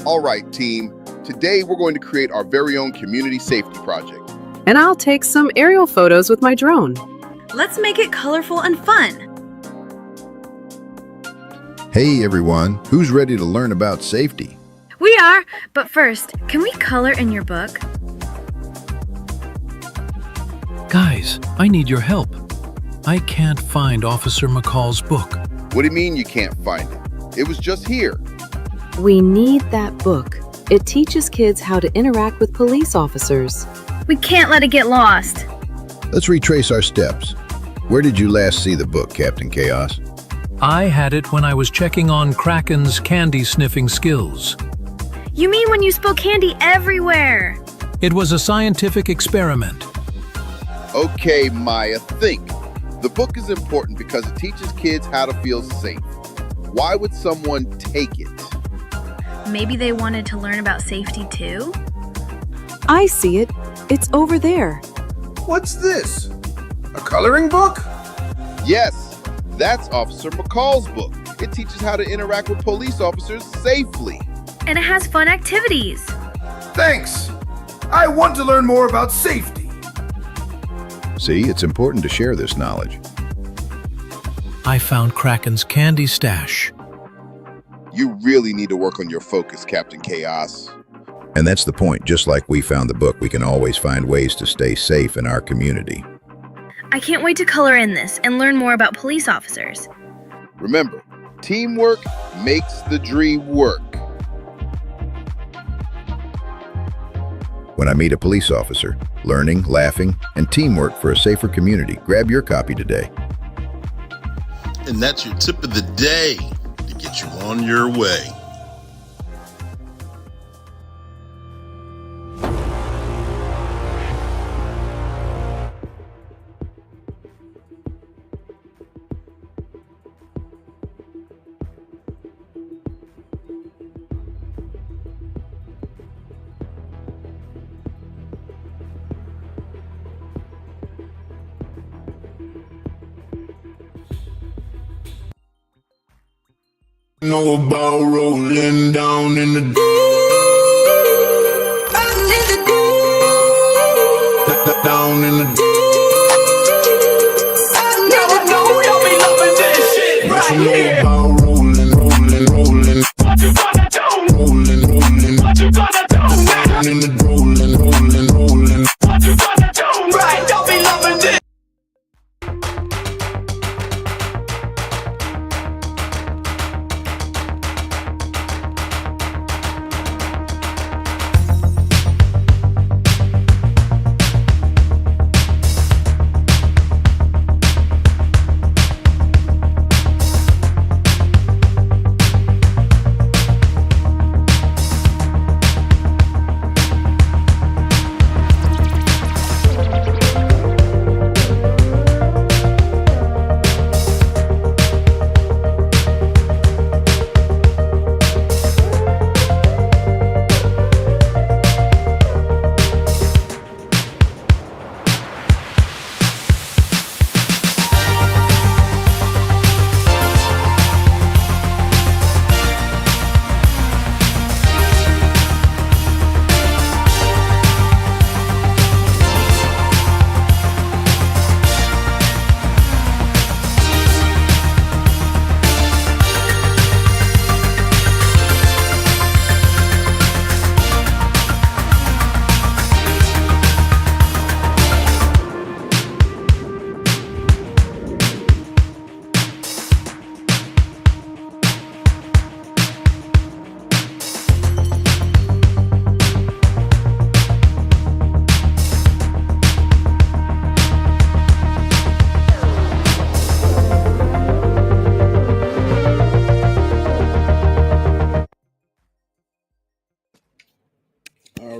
All right, team. Today we're going to create our very own community safety project. And I'll take some aerial photos with my drone. Let's make it colorful and fun. Hey everyone, who's ready to learn about safety? We are, but first, can we color in your book? Guys, I need your help. I can't find Officer McCall's book. What do you mean you can't find it? It was just here. We need that book. It teaches kids how to interact with police officers. We can't let it get lost. Let's retrace our steps. Where did you last see the book, Captain Chaos? I had it when I was checking on Kraken's candy-sniffing skills. You mean when you spill candy everywhere? It was a scientific experiment. Okay, Maya, think. The book is important because it teaches kids how to feel safe. Why would someone take it? Maybe they wanted to learn about safety too? I see it. It's over there. What's this? A coloring book? Yes, that's Officer McCall's book. It teaches how to interact with police officers safely. And it has fun activities. Thanks. I want to learn more about safety. See, it's important to share this knowledge. I found Kraken's candy stash. You really need to work on your focus, Captain Chaos. And that's the point. Just like we found the book, we can always find ways to stay safe in our community. I can't wait to color in this and learn more about police officers. Remember, teamwork makes the dream work. When I meet a police officer, learning, laughing, and teamwork for a safer community. Grab your copy today. And that's your tip of the day to get you on your way. Know about rolling down in the deep. Down in the deep. Now I know y'all be loving this shit right here. Know about rolling. What you gonna do? Rolling. What you gonna do now? Down in the rolling. What you gonna do? Right, y'all be loving this.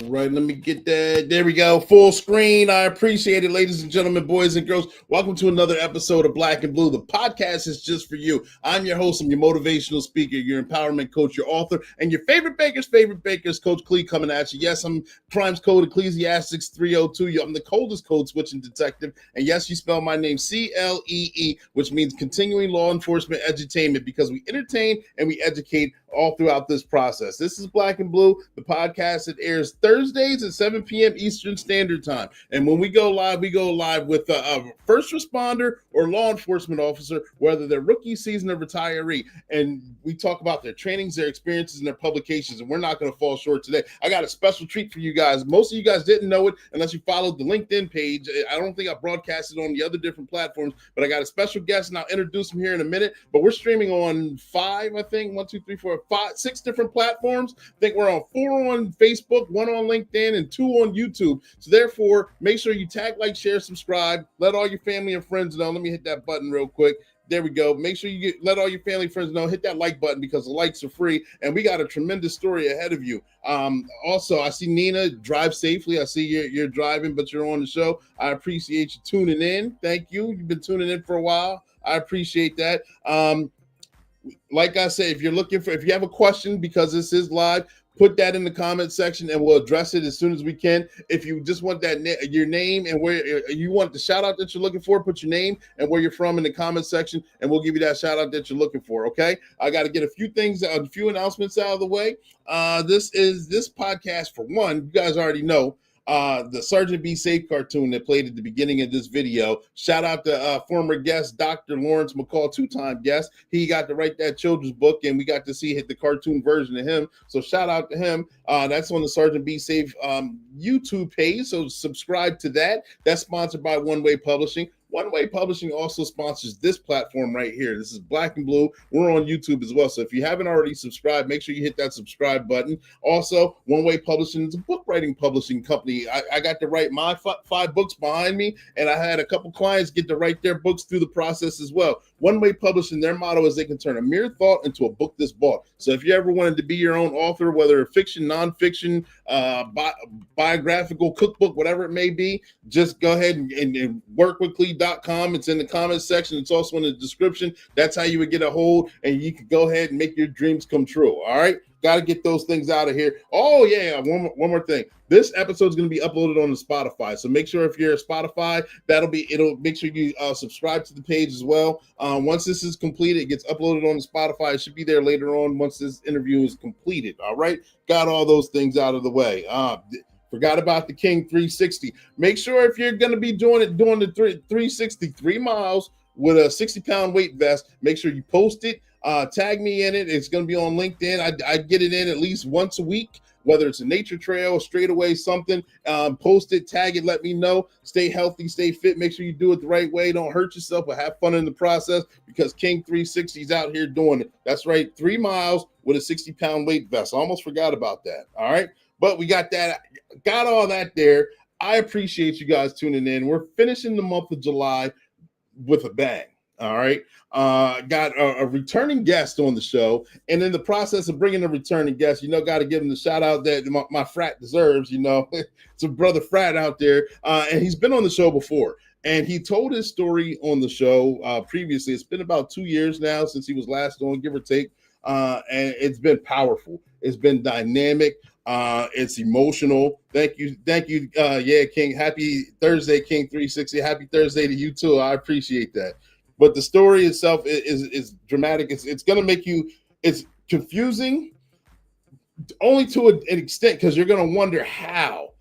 Right, let me get that. There we go. Full screen. I appreciate it, ladies and gentlemen, boys and girls. Welcome to another episode of Black and Blue. The podcast is just for you. I'm your host. I'm your motivational speaker, your empowerment coach, your author, and your favorite baker's Coach Clee coming at you. Yes, I'm Crimes Code Ecclesiastics 302. I'm the coldest code switching detective. And yes, you spell my name CLEE, which means continuing law enforcement edutainment, because we entertain and we educate all throughout this process. This is Black and Blue, the podcast that airs Thursdays at 7 p.m. Eastern Standard Time. And when we go live with a first responder or law enforcement officer, whether they're rookie, seasoned, or retiree. And we talk about their trainings, their experiences, and their publications. And we're not going to fall short today. I got a special treat for you guys. Most of you guys didn't know it unless you followed the LinkedIn page. I don't think I broadcasted on the other different platforms, but I got a special guest, and I'll introduce him here in a minute. But we're streaming on 6 different platforms. I think we're on 4 on Facebook, 1 on LinkedIn, and 2 on YouTube. So therefore, make sure you tag, like, share, subscribe. Let all your family and friends know. Let me hit that button real quick. There we go. Make sure you let all your family and friends know. Hit that like button because the likes are free, and we got a tremendous story ahead of you. Also, I see Nina, drive safely. I see you're driving, but you're on the show. I appreciate you tuning in. Thank you. You've been tuning in for a while. I appreciate that. Like I said, if you have a question, because this is live, put that in the comment section and we'll address it as soon as we can. If you just want your name and where you want the shout out that you're looking for, put your name and where you're from in the comment section, and we'll give you that shout out that you're looking for. Okay. I got to get a few announcements out of the way. This podcast, for one, you guys already know, the Sergeant Be Safe cartoon that played at the beginning of this video. Shout out to former guest, Dr. Lawrence McCall, 2-time guest. He got to write that children's book, and we got to see the cartoon version of him. So shout out to him. That's on the Sergeant Be Safe YouTube page. So subscribe to that. That's sponsored by One Way Publishing. One Way Publishing also sponsors this platform right here. This is Black and Blue. We're on YouTube as well. So if you haven't already subscribed, make sure you hit that subscribe button. Also, One Way Publishing is a book writing publishing company. I got to write my 5 books behind me, and I had a couple clients get to write their books through the process as well. One Way Publishing, their motto is they can turn a mere thought into a book that's bought. So if you ever wanted to be your own author, whether fiction, nonfiction, biographical, cookbook, whatever it may be, just go ahead and workwithclee.com. It's in the comments section. It's also in the description. That's how you would get a hold, and you can go ahead and make your dreams come true. All right. Got to get those things out of here. Oh, yeah. One more thing. This episode is going to be uploaded on the Spotify. So make sure if you're a Spotify, it'll make sure you subscribe to the page as well. Once this is completed, it gets uploaded on the Spotify. It should be there later on once this interview is completed. All right. Got all those things out of the way. Forgot about the King 360. Make sure if you're going to be doing the 360, 3 miles with a 60-pound weight vest, make sure you post it. Tag me in it. It's going to be on LinkedIn. I get it in at least once a week, whether it's a nature trail, straightaway, something. Post it, tag it, let me know. Stay healthy, stay fit. Make sure you do it the right way. Don't hurt yourself, but have fun in the process, because King 360 is out here doing it. That's right, 3 miles with a 60-pound weight vest. I almost forgot about that. All right, but we got all that there. I appreciate you guys tuning in. We're finishing the month of July with a bang. All right. Got a returning guest on the show. And in the process of bringing a returning guest, got to give him the shout out that my frat deserves. It's a brother frat out there. And he's been on the show before. And he told his story on the show previously. It's been about 2 years now since he was last on, give or take. And it's been powerful. It's been dynamic. It's emotional. Thank you. King. Happy Thursday, King 360. Happy Thursday to you too. I appreciate that. But the story itself is dramatic. It's going to make you, it's confusing only to an extent, because you're going to wonder how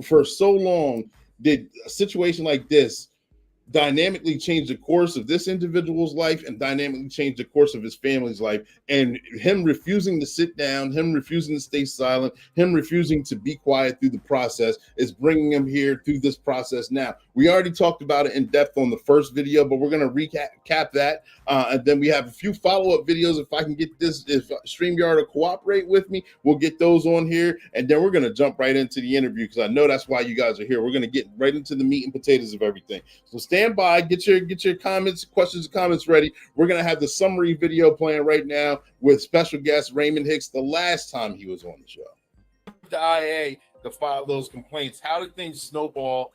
for so long did a situation like this dynamically change the course of this individual's life and dynamically change the course of his family's life. And him refusing to sit down, him refusing to stay silent, him refusing to be quiet through the process is bringing him here through this process now. We already talked about it in depth on the first video, but we're going to recap that. And then we have a few follow-up videos. If I can get this, if StreamYard will cooperate with me, we'll get those on here. And then we're going to jump right into the interview, because I know that's why you guys are here. We're going to get right into the meat and potatoes of everything. So stand by, get your questions and comments ready. We're going to have the summary video playing right now with special guest Raymond Hicks, the last time he was on the show. The IA to file those complaints. How did things snowball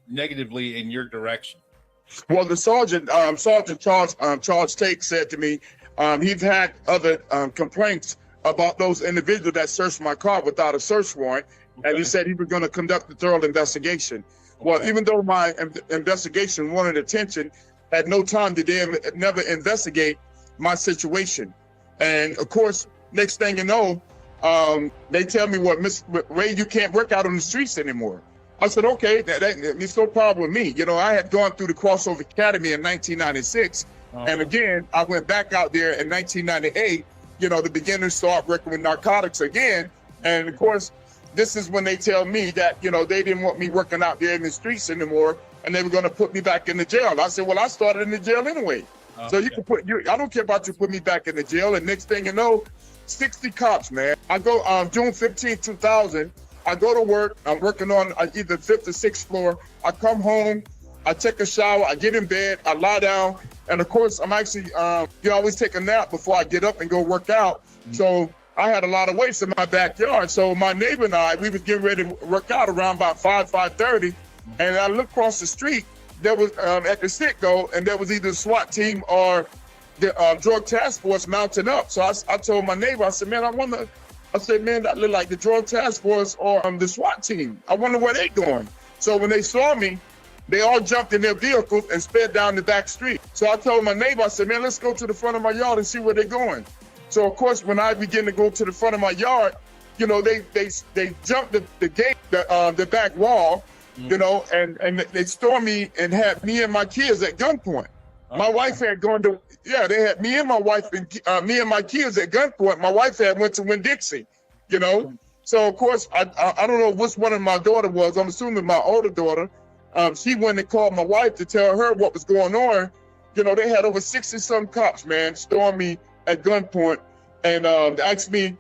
negatively in your direction? Well, the Sergeant Charles Tate said to me, he's had other complaints about those individuals that searched my car without a search warrant, and he said he was going to conduct a thorough investigation. Well, even though my investigation wanted attention, at no time did they never investigate my situation. And of course, next thing you know, they tell me, well, Miss Ray, you can't work out on the streets anymore. I said, okay, it's no problem with me. You know, I had gone through the Crossover Academy in 1996. And again, I went back out there in 1998, you know, to begin to start working with narcotics again. And of course, this is when they tell me that, you know, they didn't want me working out there in the streets anymore, and they were going to put me back in the jail. I said, well, I started in the jail anyway. So you can I don't care about you put me back in the jail. And next thing you know, 60 cops, man. I go June 15, 2000. I go to work. I'm working on either 5th or 6th floor. I come home. I take a shower. I get in bed. I lie down. And of course, I'm actually, you always take a nap before I get up and go work out. So I had a lot of weights in my backyard. So my neighbor and I, we was getting ready to work out around about 5:30. And I looked across the street. There was at the sit-go, and there was either the SWAT team or the drug task force mounting up. So I told my neighbor, I said, man, man, that look like the drug task force or the SWAT team. I wonder where they going. So when they saw me, they all jumped in their vehicles and sped down the back street. So I told my neighbor, I said, man, let's go to the front of my yard and see where they're going. So of course, when I begin to go to the front of my yard, you know, they jumped the gate, the back wall, you know, and they stormed me and had me and my kids at gunpoint. My wife had gone to, they had me and my wife and me and my kids at gunpoint. My wife had went to Winn-Dixie, you know. So of course, I don't know which one of my daughter was. I'm assuming my older daughter. She went and called my wife to tell her what was going on. You know, they had over 60-some cops, man, storm me at gunpoint and asked me,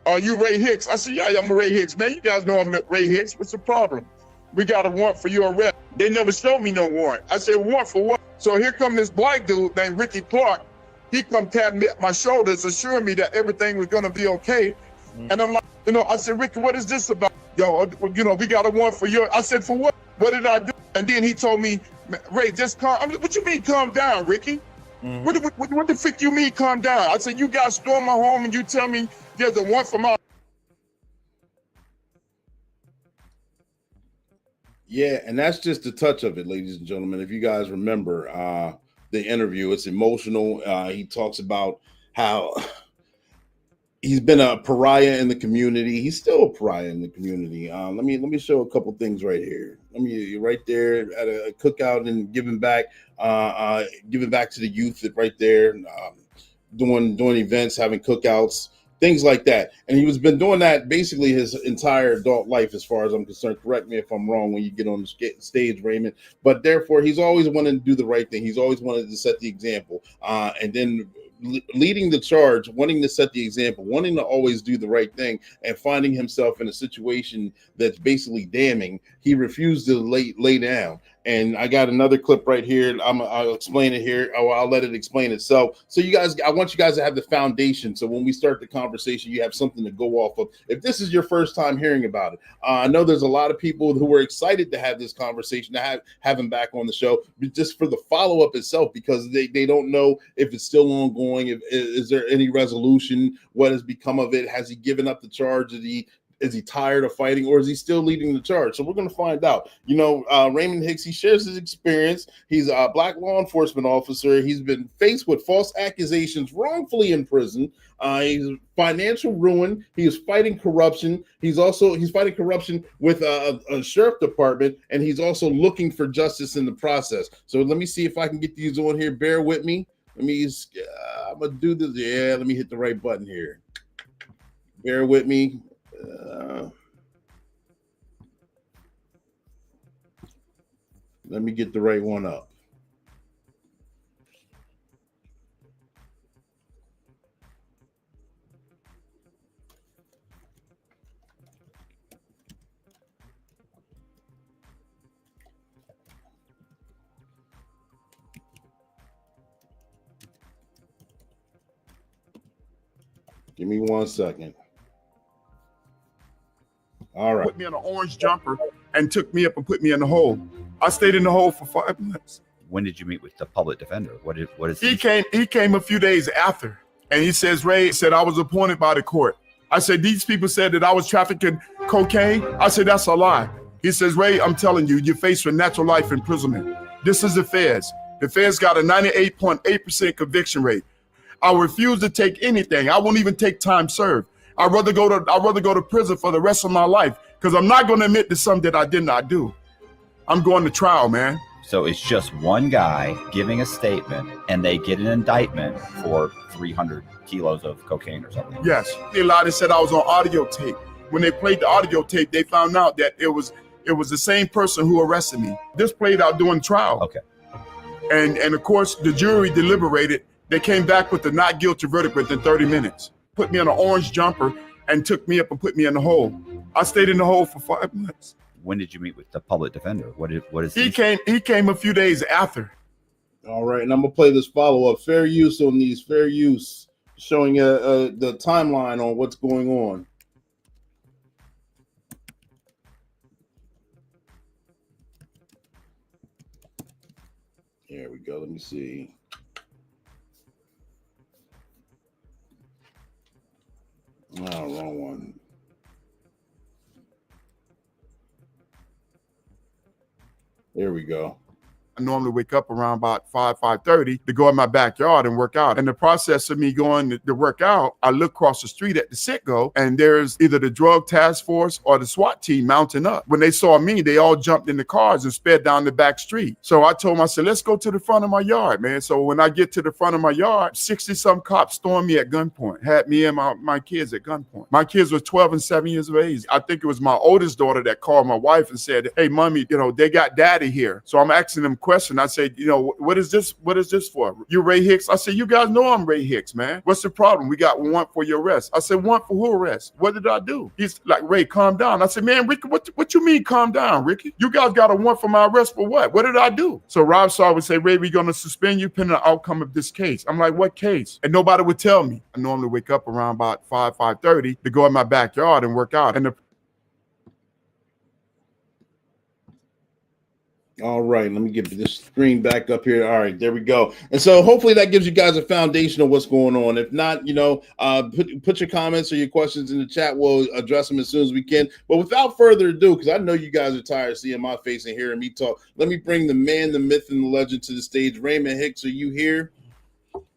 are you Ray Hicks? I said, yeah, I'm Ray Hicks. Man, you guys know I'm Ray Hicks. What's the problem? We got a warrant for your arrest. They never showed me no warrant. I said, warrant for what? So here come this black dude named Ricky Clark. He come tapping me at my shoulders, assuring me that everything was gonna be okay. And I'm like, you know, I said, Ricky, what is this about? Yo, you know, we got a warrant for your, I said, for what? What did I do? And then he told me, Ray, just calm. I'm like, what you mean calm down, Ricky? What the frick you mean calm down? I said, you guys storm my home and you tell me there's a warrant for my... Yeah, and that's just a touch of it, ladies and gentlemen. If you guys remember the interview, it's emotional. He talks about how he's been a pariah in the community. He's still a pariah in the community. Let me show a couple things right here. Right there at a cookout and giving back to the youth right there, doing events, having cookouts, things like that. And he was been doing that basically his entire adult life, as far as I'm concerned. Correct me if I'm wrong when you get on the stage, Raymond. But therefore, he's always wanted to do the right thing. He's always wanted to set the example. And then leading the charge, wanting to set the example, wanting to always do the right thing, and finding himself in a situation that's basically damning, he refused to lay down. And I got another clip right here. I'll explain it here. I'll let it explain itself. So you guys, I want you guys to have the foundation. So when we start the conversation, you have something to go off of. If this is your first time hearing about it, I know there's a lot of people who were excited to have this conversation, to have him back on the show, just for the follow-up itself, because they don't know if it's still ongoing. Is there any resolution? What has become of it? Has he given up the charge? Is he tired of fighting, or is he still leading the charge? So we're going to find out. You know, Raymond Hicks, he shares his experience. He's a black law enforcement officer. He's been faced with false accusations, wrongfully in prison. He's financial ruin. He is fighting corruption. He's fighting corruption with a sheriff department, and he's also looking for justice in the process. So let me see if I can get these on here. Bear with me. I'm going to do this. Yeah, let me hit the right button here. Bear with me. Let me get the right one up. Give me 1 second. All right. Put me in an orange jumper and took me up and put me in the hole. I stayed in the hole for 5 minutes. When did you meet with the public defender? What is he came a few days after, and he says, Ray said, I was appointed by the court. I said, these people said that I was trafficking cocaine. I said, that's a lie. He says, Ray, I'm telling you, you're faced with natural life imprisonment. This is the feds. The feds got a 98.8% conviction rate. I refuse to take anything. I won't even take time served. I'd rather go to prison for the rest of my life, because I'm not going to admit to something that I did not do. I'm going to trial, man. So it's just one guy giving a statement and they get an indictment for 300 kilos of cocaine or something. Yes. They lied and said I was on audio tape. When they played the audio tape, they found out that it was the same person who arrested me. This played out during trial. Okay. And of course, the jury deliberated. They came back with the not guilty verdict within 30 minutes. Put me in an orange jumper and took me up and put me in the hole. I stayed in the hole for 5 months. When did you meet with the public defender? What is he came a few days after. All right, and I'm gonna play this follow-up. Fair use on these. Fair use, showing the timeline on what's going on. Here we go. Let me see. Oh, wrong one. There we go. I normally wake up around about 5:30 to go in my backyard and work out. In the process of me going to work out, I look across the street at the sit-go, and there's either the drug task force or the SWAT team mounting up. When they saw me, they all jumped in the cars and sped down the back street. So I told them, I said, let's go to the front of my yard, man. So when I get to the front of my yard, 60-some cops stormed me at gunpoint, had me and my kids at gunpoint. My kids were 12 and 7 years of age. I think it was my oldest daughter that called my wife and said, hey, mommy, they got daddy here. So I'm asking them question. I said, what is this? What is this for? You Ray Hicks? I said, you guys know I'm Ray Hicks, man. What's the problem? We got warrant for your arrest. I said, warrant for who arrest? What did I do? He's like, Ray, calm down. I said, man, Ricky, what you mean calm down, Ricky? You guys got a warrant for my arrest for what? What did I do? So Rob Saw would say, Ray, we're going to suspend you pending the outcome of this case. I'm like, what case? And nobody would tell me. I normally wake up around about 5:30 to go in my backyard and work out. And all right, let me get this screen back up here. All right, there we go. And so hopefully that gives you guys a foundation of what's going on. If not, put your comments or your questions in the chat. We'll address them as soon as we can. But without further ado, because I know you guys are tired of seeing my face and hearing me talk, let me bring the man, the myth, and the legend to the stage. Raymond Hicks, are you here?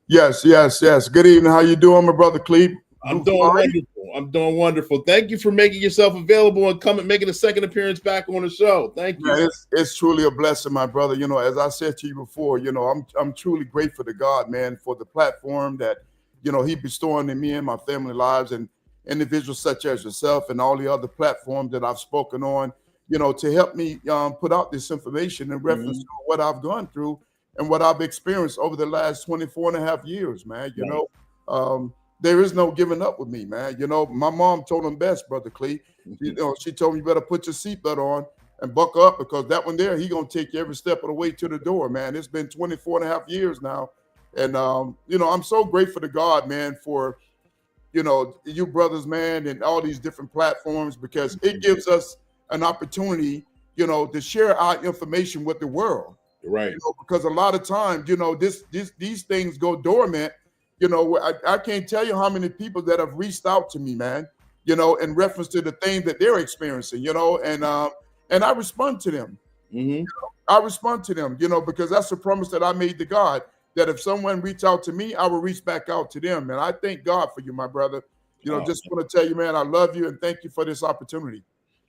Yes. Good evening. How you doing, my brother Cleve? I'm doing wonderful. I'm doing wonderful. Thank you for making yourself available and making a second appearance back on the show. Thank you. Yeah, it's truly a blessing, my brother. As I said to you before, I'm truly grateful to God, man, for the platform that, he bestowing in me and my family lives, and individuals such as yourself and all the other platforms that I've spoken on, to help me put out this information in reference to what I've gone through and what I've experienced over the last 24 and a half years, man. There is no giving up with me, man. My mom told him best, Brother Clee. She told me you better put your seatbelt on and buckle up, because that one there, he going to take you every step of the way to the door, man. It's been 24 and a half years now. And, I'm so grateful to God, man, for, you brothers, man, and all these different platforms, because it gives us an opportunity, to share our information with the world. Right. Because a lot of times, these things go dormant. I can't tell you how many people that have reached out to me, man, in reference to the things that they're experiencing, and I respond to them. I respond to them, because that's a promise that I made to God, that if someone reach out to me, I will reach back out to them. And I thank God for you, my brother. Just want to tell you, man, I love you and thank you for this opportunity.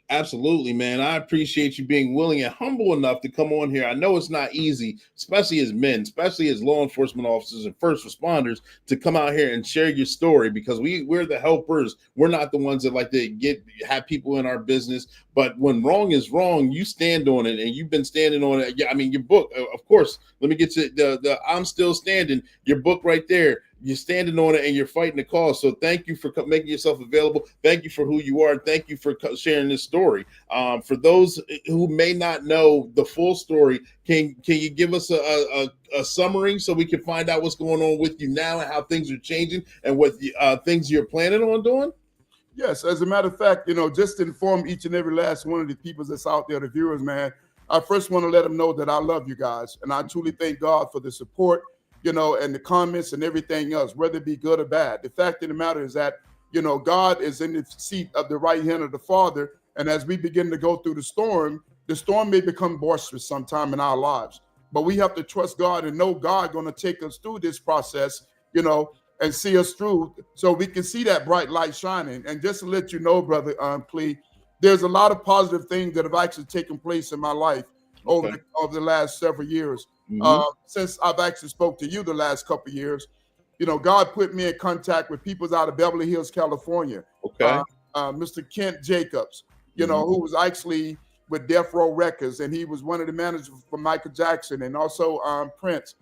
Absolutely, man. I appreciate you being willing and humble enough to come on here. I know it's not easy, especially as men, especially as law enforcement officers and first responders, to come out here and share your story, because we're the helpers. We're not the ones that like to have people in our business. But when wrong is wrong, you stand on it, and you've been standing on it. Yeah, I mean, your book, of course. Let me get to the I'm Still Standing. Your book right there. You're standing on it and you're fighting the cause. So thank you for making yourself available. Thank you for who you are. Thank you for sharing this story. For those who may not know the full story, can you give us a summary so we can find out what's going on with you now and how things are changing and what things you're planning on doing? Yes, as a matter of fact, just to inform each and every last one of the people that's out there, the viewers, man, I first want to let them know that I love you guys. And I truly thank God for the support, and the comments and everything else, whether it be good or bad. The fact of the matter is that, God is in the seat of the right hand of the Father. And as we begin to go through the storm may become boisterous sometime in our lives. But we have to trust God and know God going to take us through this process, and see us through so we can see that bright light shining. And just to let you know, brother Clee, there's a lot of positive things that have actually taken place in my life over the last several years. Since I've actually spoke to you the last couple of years, God put me in contact with people out of Beverly Hills, California. Mr. Kent Jacobs, who was actually with Death Row Records, and he was one of the managers for Michael Jackson and also Prince.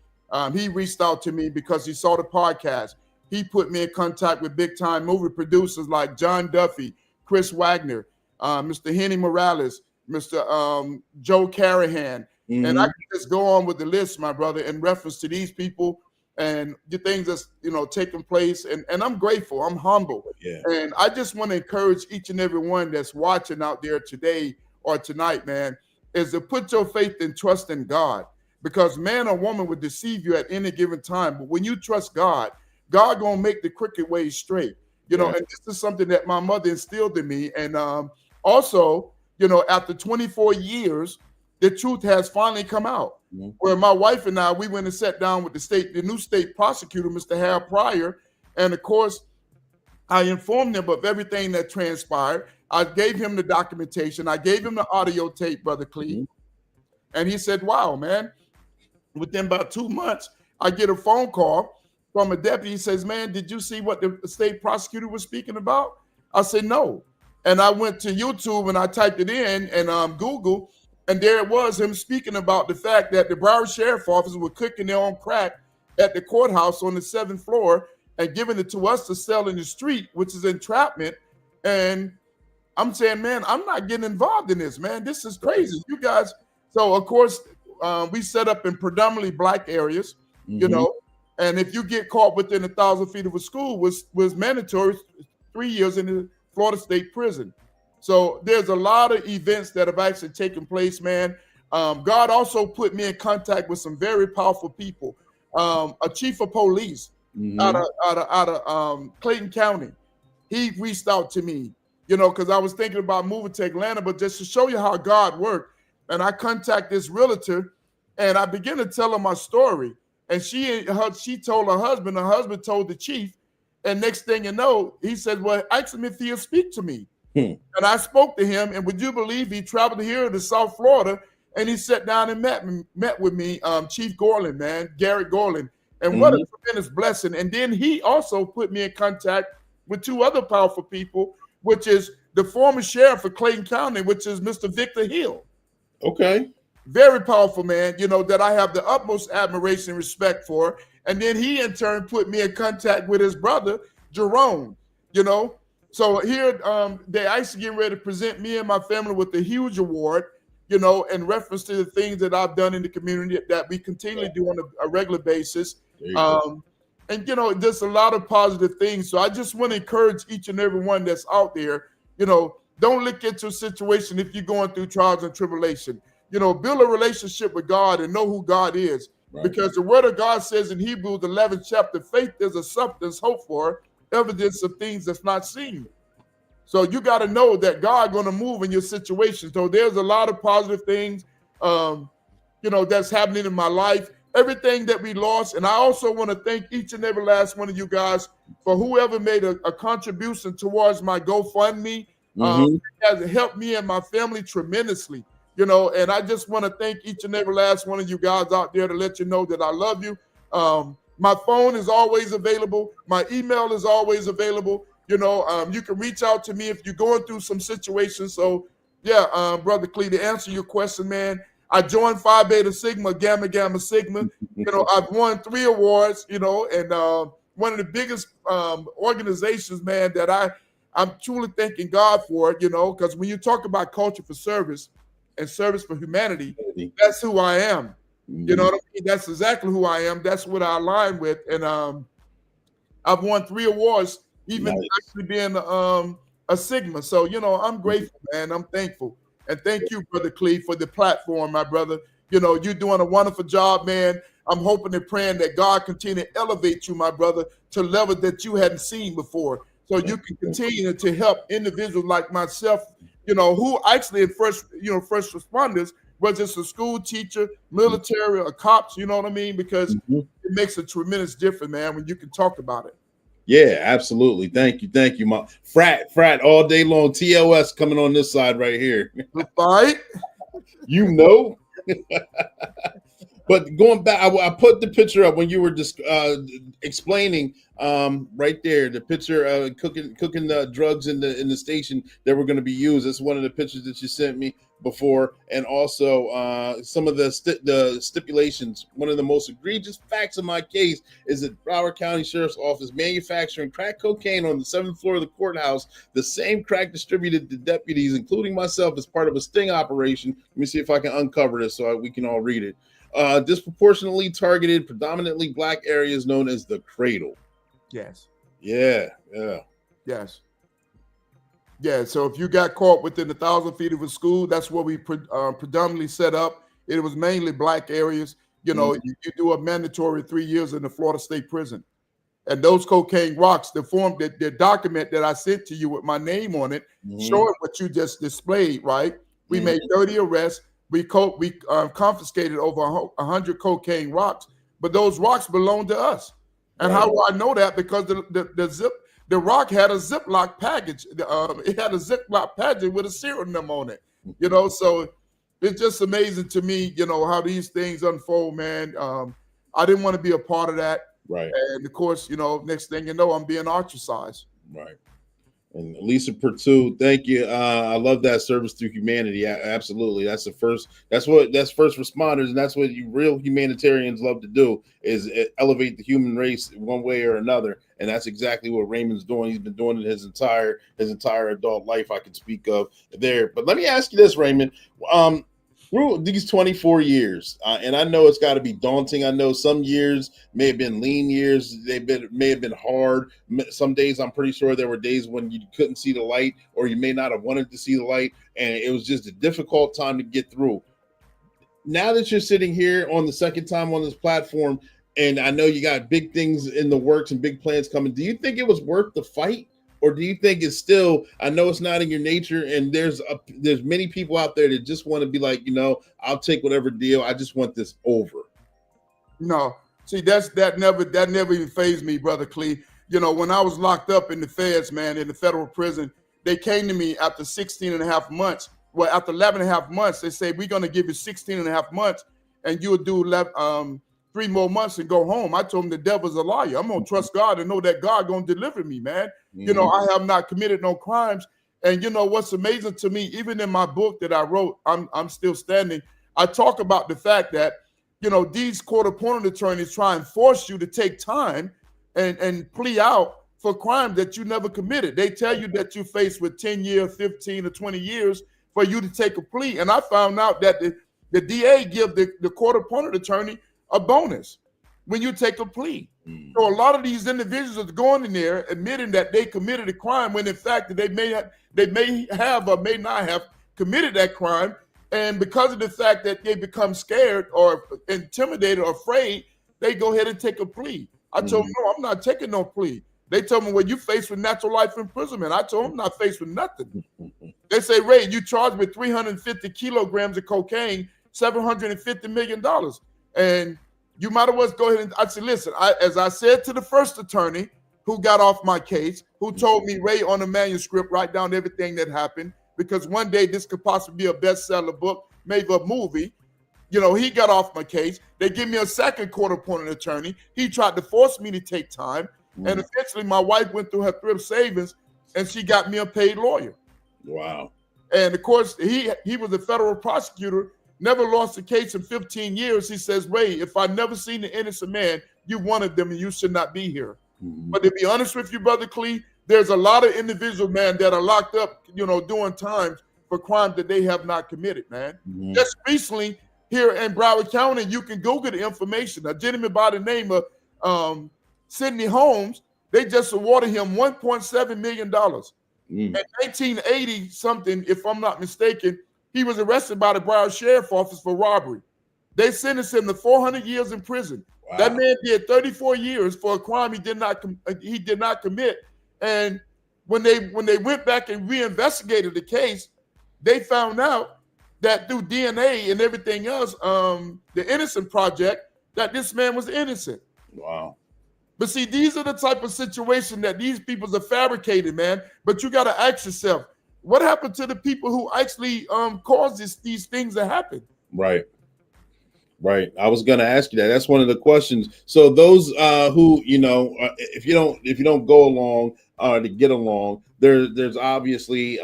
He reached out to me because he saw the podcast. He put me in contact with big time movie producers like John Duffy, Chris Wagner, Mr. Henny Morales, Mr. Joe Carahan. And I can just go on with the list, my brother, in reference to these people and the things that's taking place. And I'm grateful. I'm humble. And I just want to encourage each and every one that's watching out there today or tonight, man, is to put your faith and trust in God. Because man or woman would deceive you at any given time. But when you trust God, God gonna make the crooked ways straight. And this is something that my mother instilled in me. And also, after 24 years, the truth has finally come out. Where my wife and I, we went and sat down with the new state prosecutor, Mr. Harold Pryor. And of course, I informed him of everything that transpired. I gave him the documentation. I gave him the audio tape, Brother Clee. And he said, wow, man. Within about 2 months, I get a phone call from a deputy. He says, man, did you see what the state prosecutor was speaking about? I said, no. And I went to YouTube and I typed it in and Google, and there it was, him speaking about the fact that the Broward Sheriff Office were cooking their own crack at the courthouse on the 7th floor and giving it to us to sell in the street, which is entrapment. And I'm saying, man, I'm not getting involved in this, man. This is crazy. You guys. So, of course, we set up in predominantly black areas, and if you get caught within 1,000 feet of a school, was mandatory 3 years in the Florida State Prison. So there's a lot of events that have actually taken place, man. God also put me in contact with some very powerful people. A chief of police out of Clayton County, he reached out to me, because I was thinking about moving to Atlanta, but just to show you how God worked. And I contact this realtor, and I begin to tell her my story. And she told her husband told the chief. And next thing you know, he said, well, ask him if he'll speak to me. And I spoke to him, and would you believe he traveled here to South Florida, and he sat down and met with me, Chief Gorland, man, Garrett Gorland. And what a tremendous blessing. And then he also put me in contact with two other powerful people, which is the former sheriff of Clayton County, which is Mr. Victor Hill. Okay. Very powerful man, that I have the utmost admiration and respect for. And then he in turn put me in contact with his brother, Jerome, So here they actually getting ready to present me and my family with a huge award, in reference to the things that I've done in the community that we continually do on a regular basis. And there's a lot of positive things. So I just want to encourage each and every one that's out there, don't look at your situation if you're going through trials and tribulation. Build a relationship with God and know who God is. Because the word of God says in Hebrews 11th chapter, faith is a substance hoped for, evidence of things that's not seen. So you got to know that God going to move in your situation. So there's a lot of positive things, that's happening in my life. Everything that we lost. And I also want to thank each and every last one of you guys for whoever made a contribution towards my GoFundMe. It has helped me and my family tremendously, and I just want to thank each and every last one of you guys out there to let you know that I love you. My phone is always available. My email is always available. You can reach out to me if you're going through some situations. So yeah, Brother Clee, to answer your question, man, I joined Phi Beta Sigma, Gamma Gamma Sigma. I've won 3 awards, and one of the biggest organizations, man, that I'm truly thanking God for, because when you talk about culture for service and service for humanity, that's who I am. You know what I mean? That's exactly who I am. That's what I align with. And I've won 3 awards, even actually being a Sigma. So, I'm grateful, man. I'm thankful. And thank you, Brother Clee, for the platform, my brother. You're doing a wonderful job, man. I'm hoping and praying that God continue to elevate you, my brother, to levels that you hadn't seen before. So you can continue to help individuals like myself, who actually at first responders, whether it's a school teacher, military, or cops, you know what I mean? Because it makes a tremendous difference, man, when you can talk about it. Yeah, absolutely. Thank you, my frat all day long. TLS coming on this side right here. Right? You know. But going back, I put the picture up when you were just explaining right there. The picture cooking the drugs in the station that were going to be used. That's one of the pictures that you sent me before, and also some of the stipulations. One of the most egregious facts of my case is that Broward County Sheriff's Office manufacturing crack cocaine on the 7th floor of the courthouse. The same crack distributed to deputies, including myself, as part of a sting operation. Let me see if I can uncover this so we can all read it. Disproportionately targeted, predominantly black areas known as the cradle. Yes. Yeah. Yes. Yeah. So if you got caught within 1,000 feet of a school, that's where we predominantly set up. It was mainly black areas. You know, you do a mandatory 3 years in the Florida State Prison. And those cocaine rocks, the document that I sent to you with my name on it, showing what you just displayed, right? We made 30 arrests. We confiscated over 100 cocaine rocks, but those rocks belong to us. And how do I know that? Because the rock had a Ziploc package. It had a Ziploc package with a serial number on it. You know, so it's just amazing to me, you know, how these things unfold, man. I didn't want to be a part of that. Right. And of course, you know, next thing you know, I'm being ostracized. Right. And Lisa Pertu, thank you. I love that service to humanity. Absolutely. That's first responders, and that's what real humanitarians love to do, is elevate the human race one way or another. And that's exactly what Raymond's doing. He's been doing it his entire adult life, I can speak of there. But let me ask you this, Raymond. Through these 24 years, and I know it's got to be daunting. I know some years may have been lean years. May have been hard. Some days, I'm pretty sure there were days when you couldn't see the light, or you may not have wanted to see the light, and it was just a difficult time to get through. Now that you're sitting here on the second time on this platform, and I know you got big things in the works and big plans coming, do you think it was worth the fight? Or do you think it's still, I know it's not in your nature, and there's many people out there that just want to be like, you know, I'll take whatever deal. I just want this over. No, see, that never even fazed me, Brother Clee. You know, when I was locked up in the feds, man, in the federal prison, they came to me after 16 and a half months. Well, after 11 and a half months, they say, we're going to give you 16 and a half months, and you'll do 3 more months and go home. I told him the devil's a liar. I'm going to trust God and know that God going to deliver me, man. You know, I have not committed no crimes. And you know, what's amazing to me, even in my book that I wrote, I'm still standing. I talk about the fact that, you know, these court-appointed attorneys try and force you to take time and plea out for crime that you never committed. They tell you that you're faced with 10 years, 15 or 20 years for you to take a plea. And I found out that the DA give the court-appointed attorney a bonus when you take a plea. So a lot of these individuals are going in there admitting that they committed a crime when in fact they may have or may not have committed that crime. And because of the fact that they become scared or intimidated or afraid, they go ahead and take a plea. I told them, no, I'm not taking no plea. They told me, well, you faced with natural life imprisonment. I told them I'm not faced with nothing. They say, Ray, you charged with 350 kilograms of cocaine, $750 million. And you might as well go ahead and I said, listen, as I said to the first attorney who got off my case, who told me, Ray, on the manuscript, write down everything that happened, because one day this could possibly be a bestseller book, maybe a movie. You know, he got off my case. They give me a second court-appointed attorney. He tried to force me to take time. And eventually my wife went through her thrift savings and she got me a paid lawyer. Wow. And of course, he was a federal prosecutor, never lost a case in 15 years. He says, Ray, if I never seen an innocent man, you wanted them and you should not be here. But to be honest with you, Brother Clee, there's a lot of individuals, man, that are locked up, you know, doing time for crimes that they have not committed, man. Just recently here in Broward County, you can Google the information. A gentleman by the name of Sidney Holmes, they just awarded him $1.7 million. In 1980 something, if I'm not mistaken, he was arrested by the Broward Sheriff's Office for robbery. They sentenced him to 400 years in prison. Wow. That man did 34 years for a crime he did not commit. And when they went back and reinvestigated the case, they found out that through DNA and everything else, the Innocent Project, that this man was innocent. Wow. But see, these are the type of situation that these people are fabricated, man. But you got to ask yourself, what happened to the people who actually caused these things to happen? Right. Right. I was going to ask you that. That's one of the questions. So those who, if you don't go along to get along, there's obviously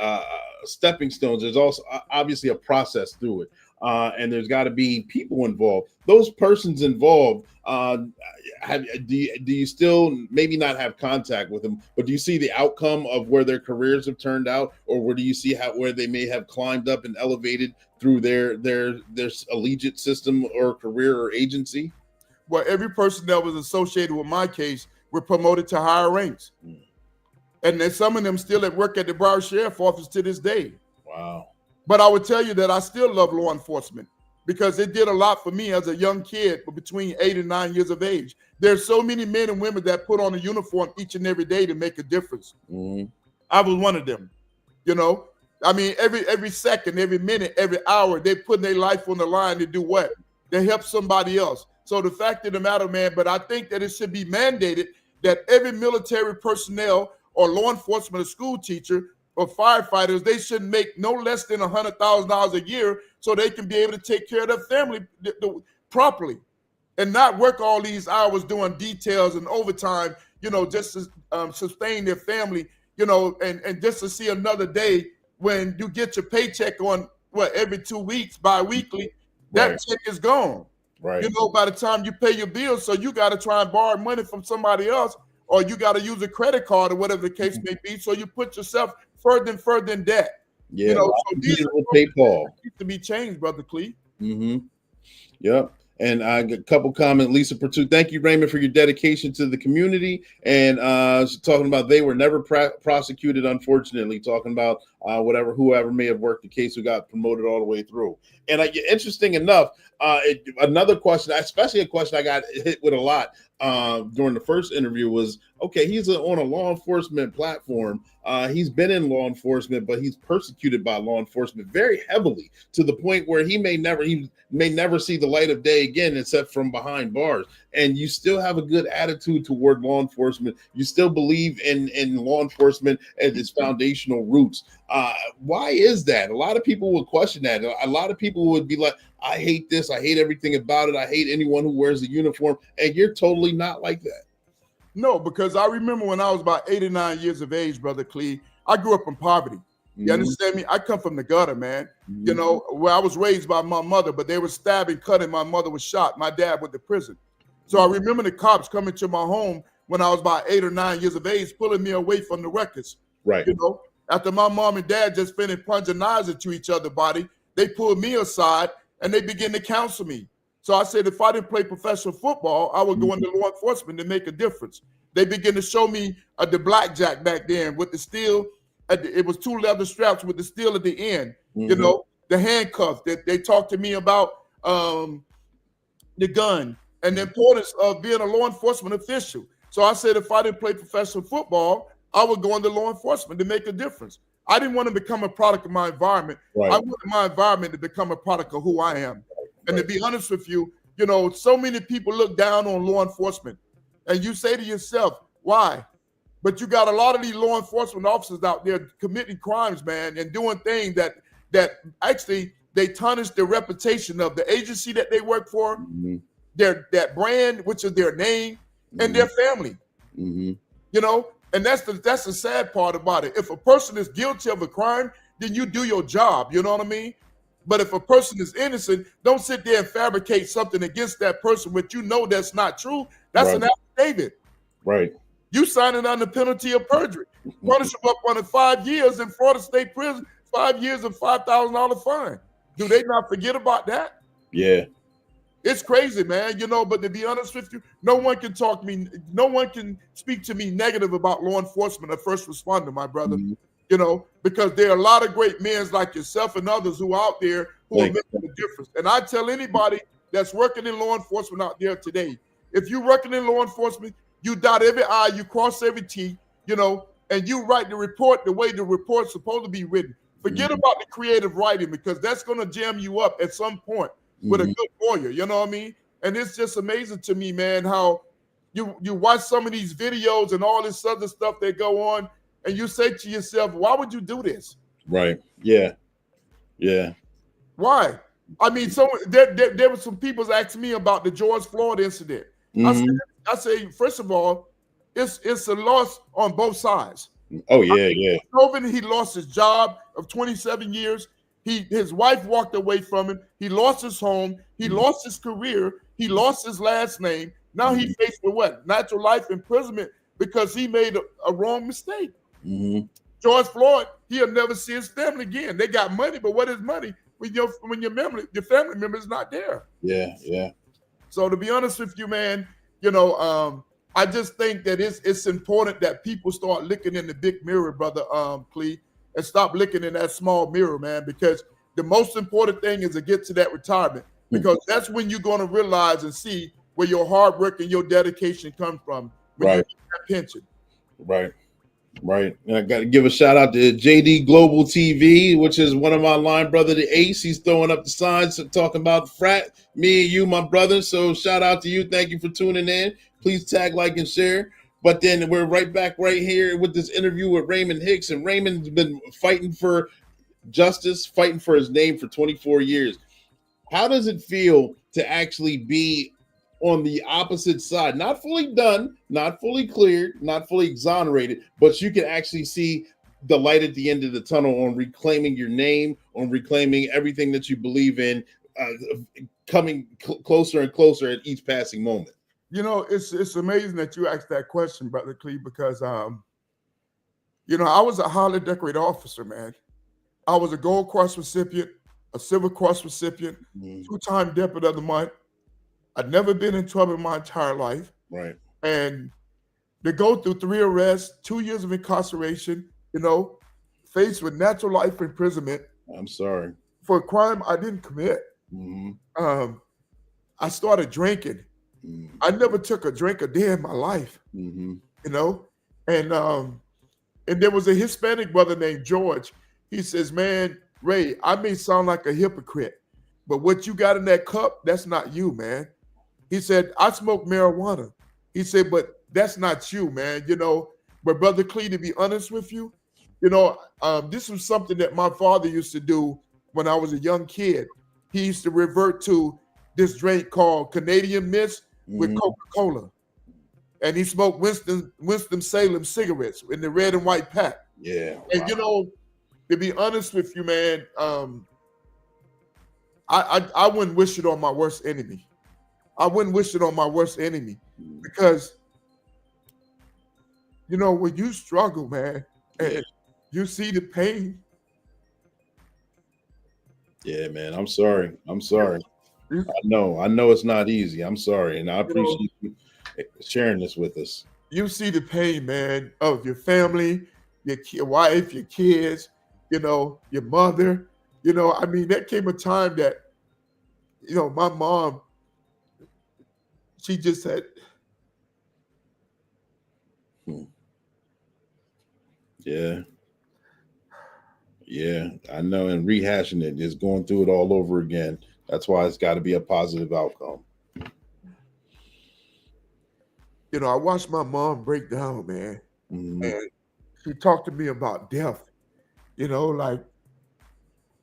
stepping stones. There's also obviously a process through it. And there's got to be people involved. Those persons involved, do you still maybe not have contact with them, but do you see the outcome of where their careers have turned out, or where do you see where they may have climbed up and elevated through their allegiance system or career or agency? Well, every person that was associated with my case were promoted to higher ranks. And then some of them still at work at the Broward Sheriff Office to this day. Wow. But I would tell you that I still love law enforcement because it did a lot for me as a young kid between 8 and 9 years of age. There's so many men and women that put on a uniform each and every day to make a difference. I was one of them. I mean, every second, every minute, every hour, they put their life on the line to do what? They help somebody else. So the fact of the matter, man, but I think that it should be mandated that every military personnel or law enforcement or school teacher or firefighters, they should make no less than $100,000 a year so they can be able to take care of their family properly and not work all these hours doing details and overtime, just to sustain their family, and just to see another day when you get your paycheck on every 2 weeks, bi-weekly, that check is gone. Right. By the time you pay your bills, so you got to try and borrow money from somebody else, or you got to use a credit card or whatever the case may be. So you put yourself further and further in debt. Yeah. So these need to be changed, Brother Clee. Yep. And I got a couple comments. Lisa Pertu, thank you, Raymond, for your dedication to the community. And she's talking about they were never prosecuted, unfortunately, talking about whoever may have worked the case who got promoted all the way through. And interesting enough, another question, especially a question I got hit with a lot during the first interview was, okay, he's on a law enforcement platform. He's been in law enforcement, but he's persecuted by law enforcement very heavily to the point where he may never see the light of day again, except from behind bars. And you still have a good attitude toward law enforcement. You still believe in law enforcement and its foundational roots. Why is that? A lot of people would question that. A lot of people would be like, I hate this. I hate everything about it. I hate anyone who wears a uniform. And you're totally not like that. No, because I remember when I was about 8 or 9 years of age, Brother Clee, I grew up in poverty. You understand me? I come from the gutter, man. Where I was raised by my mother, but they were stabbing, cutting. My mother was shot. My dad went to prison. So I remember the cops coming to my home when I was about 8 or 9 years of age, pulling me away from the records. Right. After my mom and dad just finished plunging knives into each other's body, they pulled me aside and they began to counsel me. So I said, if I didn't play professional football, I would go into law enforcement to make a difference. They began to show me the blackjack back then with the steel. It was 2 leather straps with the steel at the end. The handcuffs. They talked to me about the gun and the importance of being a law enforcement official. So I said, if I didn't play professional football, I would go into law enforcement to make a difference. I didn't want to become a product of my environment. Right. I wanted my environment to become a product of who I am. And to be honest with you, so many people look down on law enforcement. And you say to yourself, why? But you got a lot of these law enforcement officers out there committing crimes, man, and doing things that actually they tarnish the reputation of the agency that they work for, that brand, which is their name, and their family. And that's the sad part about it. If a person is guilty of a crime, then you do your job. You know what I mean? But if a person is innocent, don't sit there and fabricate something against that person, which that's not true. That's an affidavit. Right. You sign it under penalty of perjury. Punish them up under 5 years in Florida State Prison, 5 years and $5,000 fine. Do they not forget about that? Yeah. It's crazy, man. But to be honest with you, no one can speak to me negative about law enforcement or first responder, my brother. Because there are a lot of great men like yourself and others who are out there who are making a difference. And I tell anybody that's working in law enforcement out there today, if you're working in law enforcement, you dot every I, you cross every T, and you write the report the way the report's supposed to be written. Forget about the creative writing, because that's going to jam you up at some point with a good lawyer. You know what I mean? And it's just amazing to me, man, how you watch some of these videos and all this other stuff that go on, and you say to yourself, why would you do this? Right. Yeah. Yeah. Why? I mean, there were some people asking me about the George Floyd incident. Mhm. I say, first of all, it's a loss on both sides. Oh yeah, yeah. Chauvin, he lost his job of 27 years. His wife walked away from him. He lost his home. He lost his career. He lost his last name. Now he faced with what? Natural life imprisonment because he made a wrong mistake. Mhm. George Floyd, he'll never see his family again. They got money, but what is money when your family member is not there? Yeah, yeah. So to be honest with you, man, I just think that it's important that people start looking in the big mirror, brother Clee, and stop looking in that small mirror, man, because the most important thing is to get to that retirement, because that's when you're going to realize and see where your hard work and your dedication come from when you Right. get that pension. Right. Right. And I got to give a shout out to JD Global TV, which is one of my line brother, the Ace. He's throwing up the signs talking about frat, me and you, my brother. So shout out to you. Thank you for tuning in. Please tag, like, and share. But then we're right back right here with this interview with Raymond Hicks. And Raymond's been fighting for justice, fighting for his name for 24 years. How does it feel to actually be on the opposite side, not fully done, not fully cleared, not fully exonerated, but you can actually see the light at the end of the tunnel on reclaiming your name, on reclaiming everything that you believe in, coming closer and closer at each passing moment? It's amazing that you asked that question, Brother Clee, because I was a highly decorated officer, man. I was a Gold Cross recipient, a Silver Cross recipient, 2-time Deputy of the Month. I'd never been in trouble in my entire life. Right. And to go through 3 arrests, 2 years of incarceration, faced with natural life imprisonment. I'm sorry. For a crime I didn't commit. I started drinking. I never took a drink a day in my life. And there was a Hispanic brother named George. He says, man, Ray, I may sound like a hypocrite, but what you got in that cup, that's not you, man. He said, I smoke marijuana. He said, but that's not you, man. But Brother Clee, to be honest with you, this was something that my father used to do when I was a young kid. He used to revert to this drink called Canadian Mist with Coca-Cola. And he smoked Winston-Salem cigarettes in the red and white pack. Yeah. And to be honest with you, man, I wouldn't wish it on my worst enemy. I wouldn't wish it on my worst enemy because, when you struggle, man, and you see the pain. Yeah, man, I'm sorry. I know it's not easy. I'm sorry. And I appreciate you sharing this with us. You see the pain, man, of your family, your wife, your kids, your mother. There came a time that, my mom, she just said, Yeah, I know. And rehashing it is going through it all over again. That's why it's got to be a positive outcome. I watched my mom break down, man. And she talked to me about death, like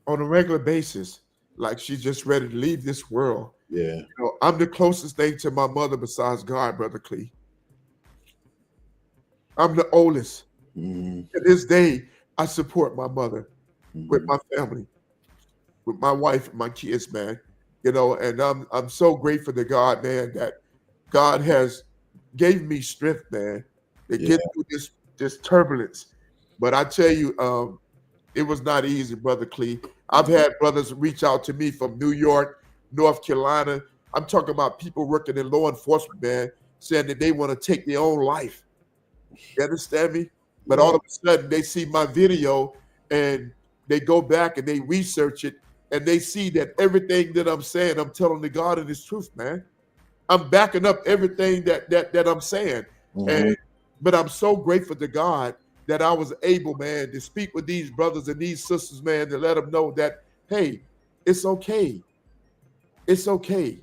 on a regular basis, like she's just ready to leave this world. Yeah. I'm the closest thing to my mother besides God, Brother Clee. I'm the oldest. To this day, I support my mother with my family, with my wife and my kids, man. And I'm so grateful to God, man, that God has gave me strength, man, to get through this turbulence. But I tell you, it was not easy, Brother Clee. I've had brothers reach out to me from New York, North Carolina. I'm talking about people working in law enforcement, man, saying that they want to take their own life. You understand me? But all of a sudden, they see my video and they go back and they research it and they see that everything that I'm saying, I'm telling the God and His truth, man. I'm backing up everything that I'm saying. But I'm so grateful to God that I was able, man, to speak with these brothers and these sisters, man, to let them know that, hey, it's okay. It's okay,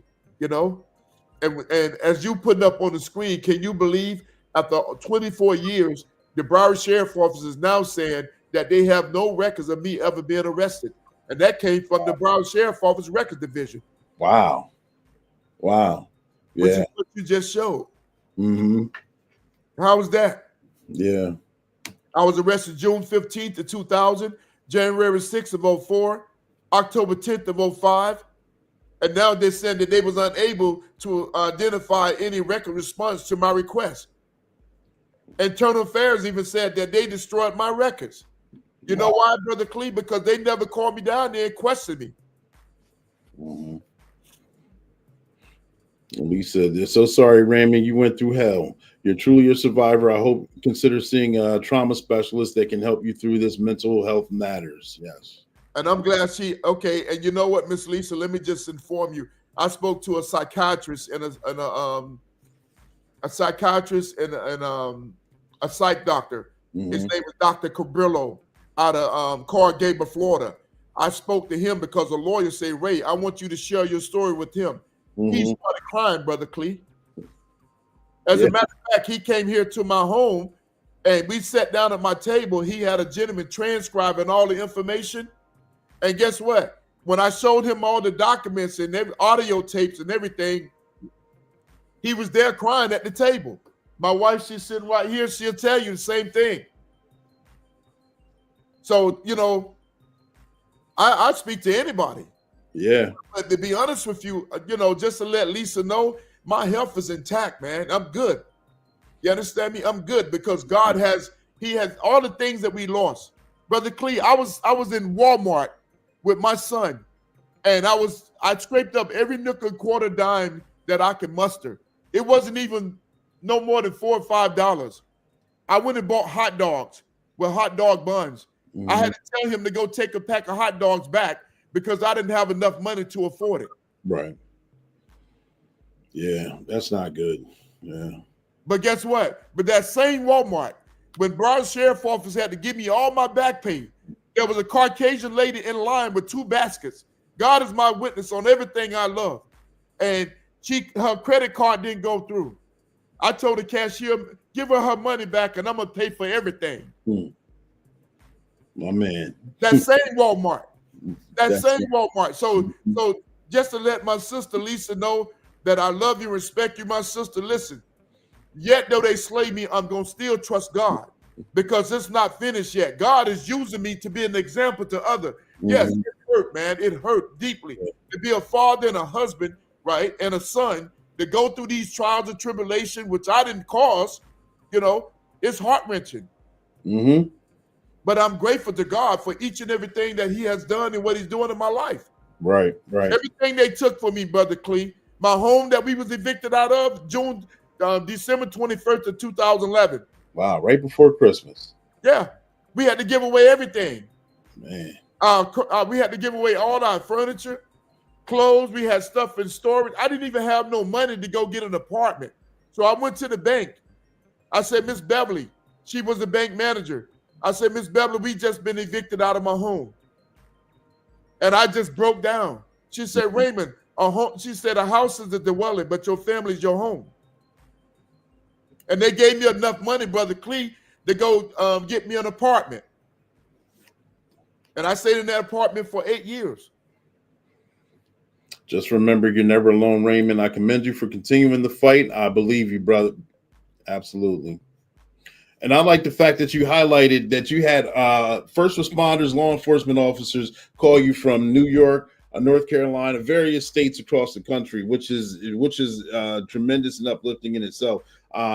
And as you putting up on the screen, can you believe after 24 years, the Broward Sheriff Office is now saying that they have no records of me ever being arrested. And that came from the Broward Sheriff Office Record Division. Wow. Wow. Which Yeah. is what you just showed. Mm-hmm. How was that? Yeah. I was arrested June 15th of 2000, January 6th of 2004, October 10th of 2005. And now they said that they was unable to identify any record response to my request. Internal Affairs even said that they destroyed my records. You know why, Brother Clee? Because they never called me down there and questioned me. Mm-hmm. Lisa, they're so sorry, Raymond, you went through hell. You're truly a survivor. I hope you consider seeing a trauma specialist that can help you through this mental health matters. Yes. And I'm glad okay. And you know what, Miss Lisa, let me just inform you. I spoke to a psychiatrist and a psychiatrist and a psych doctor. Mm-hmm. His name is Dr. Cabrillo out of Coral Gables, Florida. I spoke to him because a lawyer said, Ray, I want you to share your story with him. Mm-hmm. He started crying, Brother Clee. As a matter of fact, he came here to my home and we sat down at my table. He had a gentleman transcribing all the information. And guess what? When I showed him all the documents and audio tapes and everything, he was there crying at the table. My wife, she's sitting right here. She'll tell you the same thing. So, you know, I speak to anybody. Yeah. But to be honest with you, you know, just to let Lisa know, my health is intact, man. I'm good. You understand me? I'm good because God he has all the things that we lost. Brother Clee, I was in Walmart with my son, and I scraped up every nickel and quarter dime that I could muster. It wasn't even no more than $4 or $5. I went and bought hot dogs with hot dog buns. Mm-hmm. I had to tell him to go take a pack of hot dogs back because I didn't have enough money to afford it. Right. Yeah, that's not good. Yeah. But guess what? But that same Walmart, when Broward Sheriff Office had to give me all my back pay, there was a Caucasian lady in line with 2 baskets. God is my witness on everything I love. And her credit card didn't go through. I told the cashier, give her money back and I'm going to pay for everything. My man. That same Walmart. That same Walmart. So just to let my sister Lisa know that I love you, respect you, my sister, listen. Yet though they slay me, I'm going to still trust God because it's not finished yet. God is using me to be an example to others. Yes, it hurt, man. It hurt deeply to be a father and a husband, right, and a son, to go through these trials and tribulation, which I didn't cause, you know, it's heart-wrenching. Mm-hmm. But I'm grateful to God for each and everything that he has done and what he's doing in my life. Right, right. Everything they took from me, Brother Clee, my home that we was evicted out of, December 21st of 2011. Wow, right before Christmas. Yeah, we had to give away everything. Man. We had to give away all our furniture, clothes. We had stuff in storage. I didn't even have no money to go get an apartment. So I went to the bank. I said, Miss Beverly, she was the bank manager. I said, Miss Beverly, we just been evicted out of my home. And I just broke down. She said, Raymond, she said, a house is a dwelling, but your family is your home. And they gave me enough money, Brother Clee, to go get me an apartment. And I stayed in that apartment for 8 years. Just remember, you're never alone, Raymond. I commend you for continuing the fight. I believe you, brother. Absolutely. And I like the fact that you highlighted that you had first responders, law enforcement officers call you from New York, North Carolina, various states across the country, which is tremendous and uplifting in itself.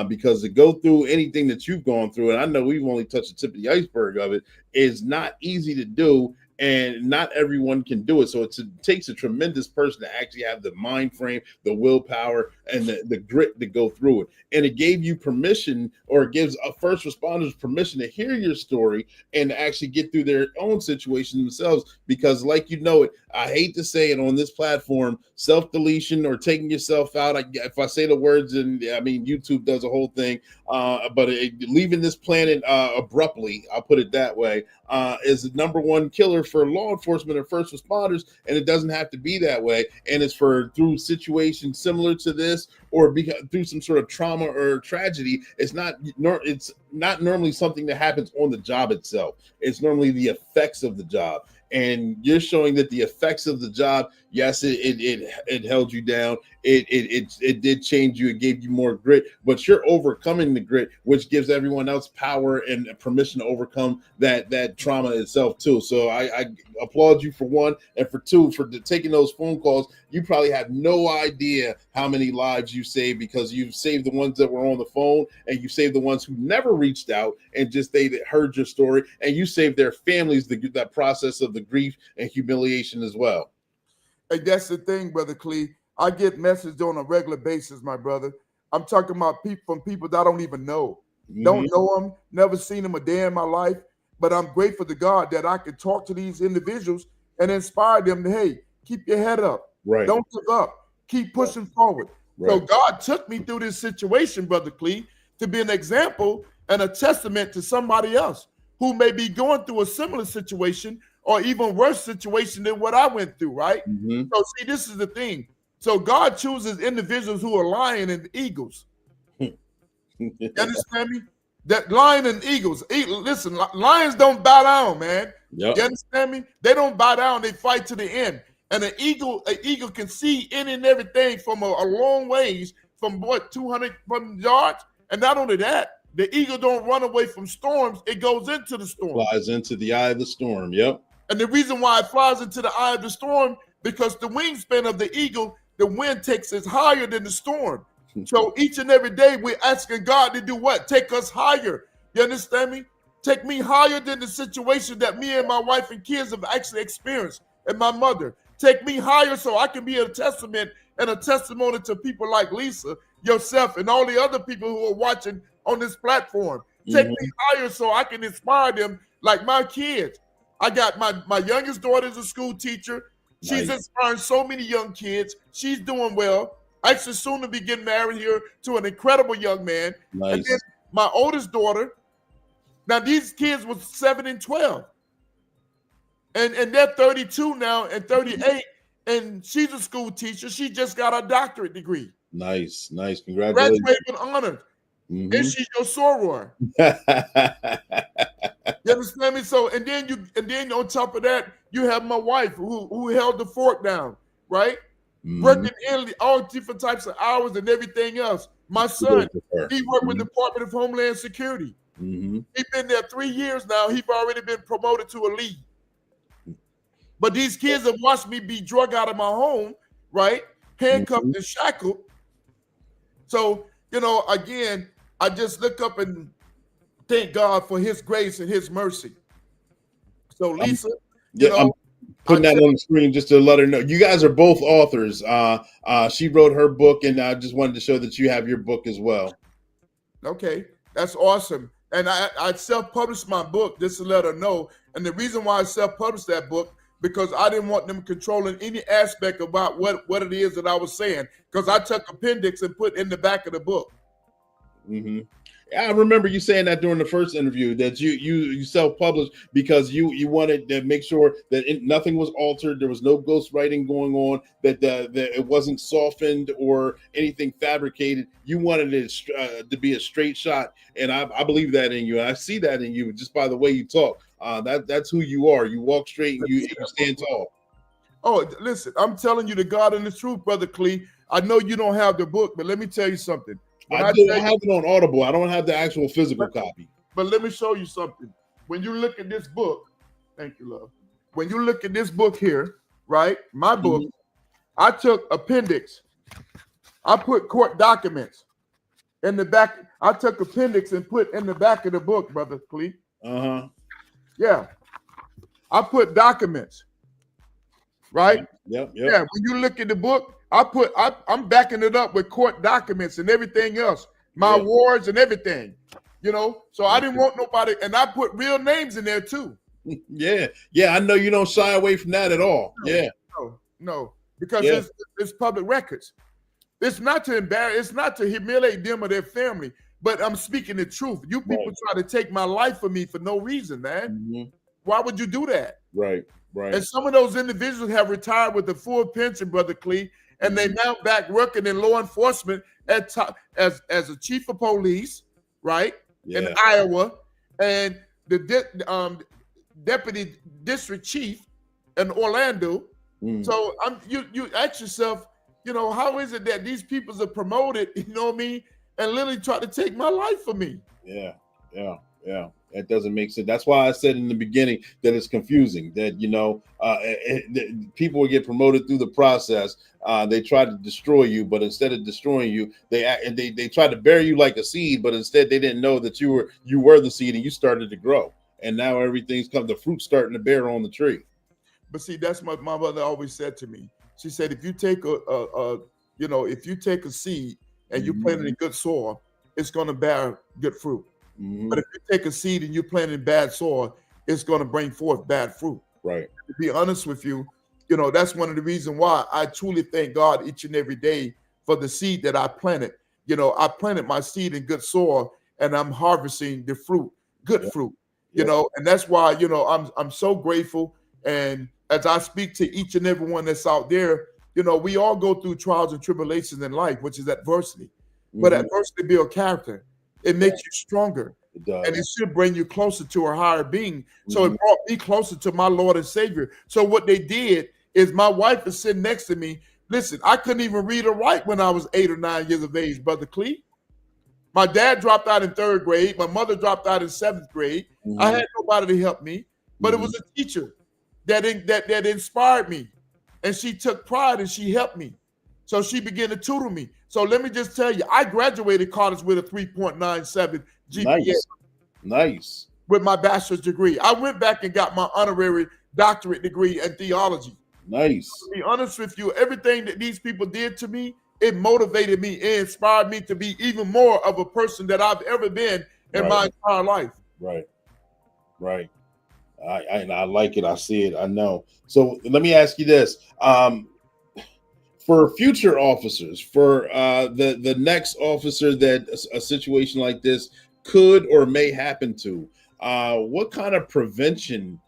Because to go through anything that you've gone through, and I know we've only touched the tip of the iceberg of it, is not easy to do, and not everyone can do it. So it takes a tremendous person to actually have the mind frame, the willpower, and the grit to go through it. And it gave you permission, or it gives a first responders permission to hear your story and to actually get through their own situation themselves. Because like you know it, I hate to say it on this platform, self-deletion or taking yourself out. If I say the words, and I mean, YouTube does a whole thing, but leaving this planet abruptly, I'll put it that way, is the number one killer for law enforcement and first responders, and it doesn't have to be that way. And it's through situations similar to this, or through some sort of trauma or tragedy. It's not normally something that happens on the job itself. It's normally the effects of the job. And you're showing that the effects of the job, yes, it held you down. It did change you. It gave you more grit, but you're overcoming the grit, which gives everyone else power and permission to overcome that trauma itself too. So I applaud you for one, and for two, for taking those phone calls. You probably have no idea how many lives you saved, because you've saved the ones that were on the phone, and you saved the ones who never reached out and just they heard your story, and you saved their families that process of the grief and humiliation as well. And that's the thing, Brother Clee. I get messages on a regular basis, my brother. I'm talking about people that I don't even know. Don't know them, never seen them a day in my life. But I'm grateful to God that I can talk to these individuals and inspire them to, hey, keep your head up. Right. Don't give up. Keep pushing forward. Right. So God took me through this situation, Brother Clee, to be an example and a testament to somebody else who may be going through a similar situation or even worse situation than what I went through, right? So see, this is the thing. So God chooses individuals who are lions and eagles. You understand me? That lion and eagles. Listen, lions don't bow down, man. Yep. You understand me? They don't bow down. They fight to the end. And an eagle can see any and everything from a long ways, from 200 yards. And not only that, the eagle don't run away from storms. It goes into the storm. Flies into the eye of the storm. Yep. And the reason why it flies into the eye of the storm, because the wingspan of the eagle, the wind takes us higher than the storm. So each and every day we're asking God to do what? Take us higher. You understand me? Take me higher than the situation that me and my wife and kids have actually experienced, and my mother. Take me higher so I can be a testament and a testimony to people like Lisa, yourself, and all the other people who are watching on this platform. Take me higher so I can inspire them like my kids. I got my youngest daughter is a school teacher. She's inspiring so many young kids. She's doing well. Actually soon to be getting married here to an incredible young man. Nice. And then my oldest daughter, now these kids was 7 and 12. And they're 32 now and 38. And she's a school teacher. She just got her doctorate degree. Nice. Congratulations. Graduated with honors. And she's your soror. You understand me? So, and then on top of that, you have my wife who held the fort down, right? Working in all different types of hours and everything else. My son, he worked with the Department of Homeland Security. He's been there 3 years now. He's already been promoted to a lead. But these kids have watched me be drug out of my home, right? Handcuffed and shackled. So, again, I just look up and thank God for his grace and his mercy. So, Lisa, I'm putting that on the screen just to let her know. You guys are both authors. She wrote her book, and I just wanted to show that you have your book as well. Okay, that's awesome. And I self-published my book just to let her know. And the reason why I self-published that book, because I didn't want them controlling any aspect about what it is that I was saying, because I took appendix and put in the back of the book. I remember you saying that during the first interview, that you self-published because you wanted to make sure that nothing was altered, there was no ghostwriting going on, that it wasn't softened or anything fabricated. You wanted it to be a straight shot, and I believe that in you. And I see that in you just by the way you talk. That's who you are. You walk straight and you stand tall. Oh, listen, I'm telling you the God and the truth, Brother Clee. I know you don't have the book, but let me tell you something. I have it on Audible. I don't have the actual physical copy. But let me show you something. When you look at this book, thank you, love. When you look at this book here, right? My book, I took appendix. I put court documents in the back. I took appendix and put in the back of the book, Brother Clee. Yeah. I put documents. Right? Yep. Yeah. When you look at the book, I'm backing it up with court documents and everything else, my awards and everything, So I didn't want nobody, and I put real names in there too. Yeah. I know you don't shy away from that at all. No, because it's public records. It's not to embarrass, it's not to humiliate them or their family, but I'm speaking the truth. You people try to take my life from me for no reason, man. Why would you do that? Right. And some of those individuals have retired with a full pension, Brother Clee, and they now back working in law enforcement as a chief of police, right, in Iowa, and the deputy district chief in Orlando. So you ask yourself, how is it that these people are promoted, you know what I mean, and literally try to take my life from me? Yeah. That doesn't make sense. That's why I said in the beginning that it's confusing. That people will get promoted through the process. They try to destroy you, but instead of destroying you, they try to bury you like a seed. But instead, they didn't know that you were the seed and you started to grow. And now everything's the fruit's starting to bear on the tree. But see, that's what my mother always said to me. She said, if you take if you take a seed and you plant it in good soil, it's going to bear good fruit. But if you take a seed and you plant it in bad soil, it's going to bring forth bad fruit. Right. To be honest with you, that's one of the reasons why I truly thank God each and every day for the seed that I planted. I planted my seed in good soil and I'm harvesting the fruit, good fruit. And that's why, I'm so grateful. And as I speak to each and every one that's out there, we all go through trials and tribulations in life, which is adversity. But adversity builds character. It makes you stronger. It does. And it should bring you closer to a higher being. So it brought me closer to my Lord and Savior. So what they did is my wife is sitting next to me. Listen, I couldn't even read or write when I was 8 or 9 years of age, Brother Clee. My dad dropped out in 3rd grade. My mother dropped out in 7th grade. I had nobody to help me, but it was a teacher that inspired me. And she took pride and she helped me. So she began to tutor me. So let me just tell you, I graduated college with a 3.97 GPA. Nice. With my bachelor's degree. I went back and got my honorary doctorate degree in theology. Nice. To be honest with you, everything that these people did to me, it motivated me, it inspired me to be even more of a person that I've ever been in my entire life. Right. I like it. I see it. I know. So let me ask you this. For future officers, for the next officer that a situation like this could or may happen to, what kind of prevention,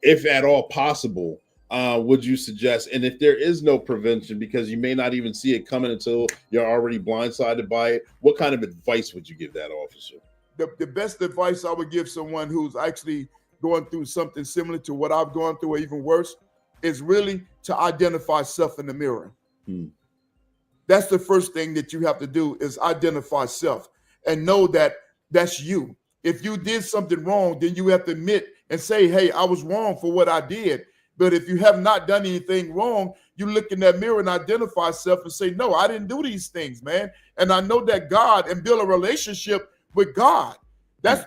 if at all possible, would you suggest? And if there is no prevention, because you may not even see it coming until you're already blindsided by it, what kind of advice would you give that officer? The best advice I would give someone who's actually going through something similar to what I've gone through or even worse is really to identify self in the mirror. That's the first thing that you have to do is identify self and know that that's you. If you did something wrong, then you have to admit and say, hey, I was wrong for what I did. But if you have not done anything wrong, you look in that mirror and identify self and say, no, I didn't do these things, man. And I know that God, and build a relationship with God. That's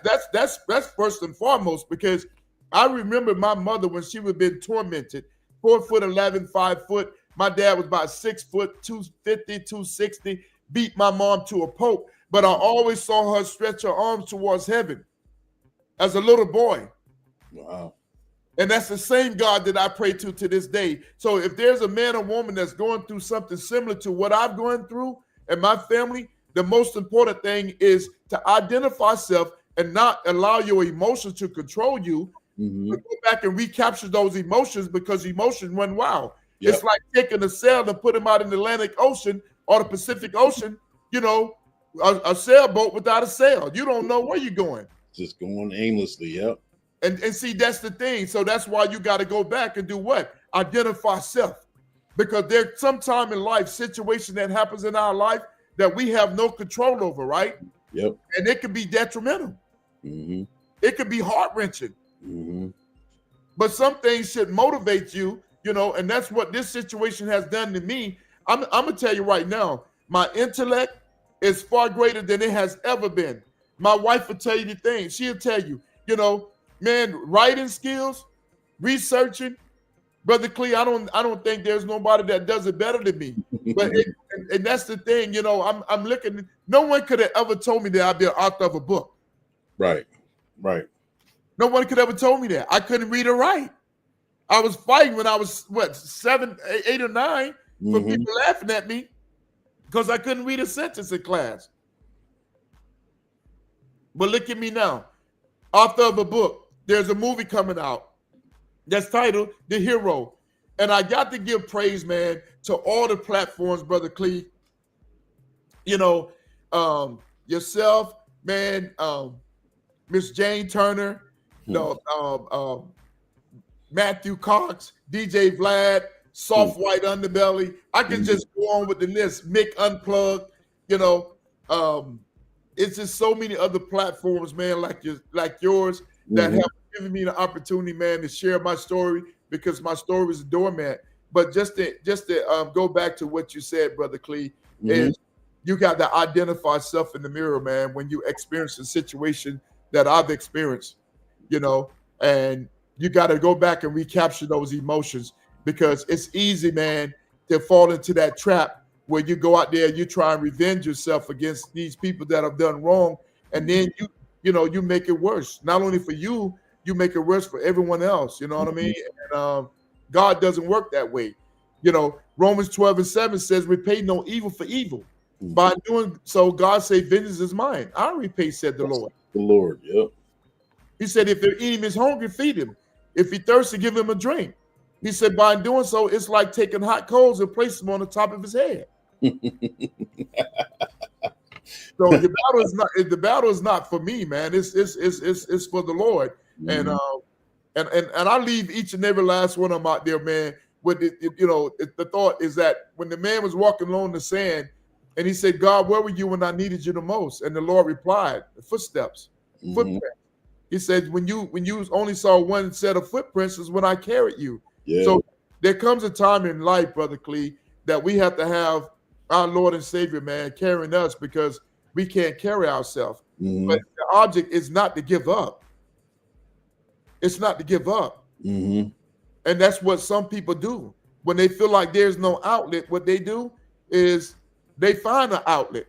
first and foremost, because I remember my mother when she was being tormented, 4'11", 5 foot. My dad was about 6 foot, 250, 260, beat my mom to a pulp. But I always saw her stretch her arms towards heaven as a little boy. Wow. And that's the same God that I pray to this day. So if there's a man or woman that's going through something similar to what I've gone through and my family, the most important thing is to identify self and not allow your emotions to control you. Go back and recapture those emotions, because emotions run wild. It's like taking a sail and put him out in the Atlantic Ocean or the Pacific Ocean, a sailboat without a sail. You don't know where you're going. Just going aimlessly, And see, that's the thing. So that's why you got to go back and do what? Identify self. Because there's some time in life, situation that happens in our life that we have no control over, right? Yep. And it can be detrimental. It could be heart-wrenching. But some things should motivate you, and that's what this situation has done to me. I'm going to tell you right now, my intellect is far greater than it has ever been. My wife will tell you the thing. She'll tell you, man, writing skills, researching, Brother Clee, I don't think there's nobody that does it better than me. But and that's the thing, I'm looking. No one could have ever told me that I'd be an author of a book. Right. No one could ever told me that. I couldn't read or write. I was fighting when I was 7, 8, or 9 for people laughing at me because I couldn't read a sentence in class. But look at me now, author of a book. there's a movie coming out that's titled The Hero. And I got to give praise, man, to all the platforms, Brother Clee. You know, yourself, man, Miss Jane Turner, Matthew Cox, DJ Vlad, Soft White Underbelly. I can just go on with the list. Mick Unplugged, it's just so many other platforms, man, like yours that have given me the opportunity, man, to share my story, because my story is a doormat. But just to go back to what you said, Brother Clee, is you got to identify self in the mirror, man, when you experience a situation that I've experienced, and you got to go back and recapture those emotions, because it's easy, man, to fall into that trap where you go out there and you try and revenge yourself against these people that have done wrong. And then you make it worse. Not only for you, you make it worse for everyone else. You know what I mean? And God doesn't work that way. Romans 12:7 says, repay no evil for evil. By doing so, God say, vengeance is mine. I repay, said the Lord. The Lord, yep. He said, if their enemy is hungry, feed him. If he thirsty, give him a drink. He said, by doing so, it's like taking hot coals and placing them on the top of his head. So the battle is not for me, man. It's for the Lord. And I leave each and every last one of them out there, man, with the thought is that when the man was walking along the sand and he said, God, where were you when I needed you the most? And the Lord replied, the footsteps, footprints. He said, when you only saw one set of footprints is when I carried you. Yeah. So there comes a time in life, Brother Clee, that we have to have our Lord and Savior, man, carrying us, because we can't carry ourselves. But the object is not to give up. It's not to give up. And that's what some people do. When they feel like there's no outlet, what they do is they find an outlet.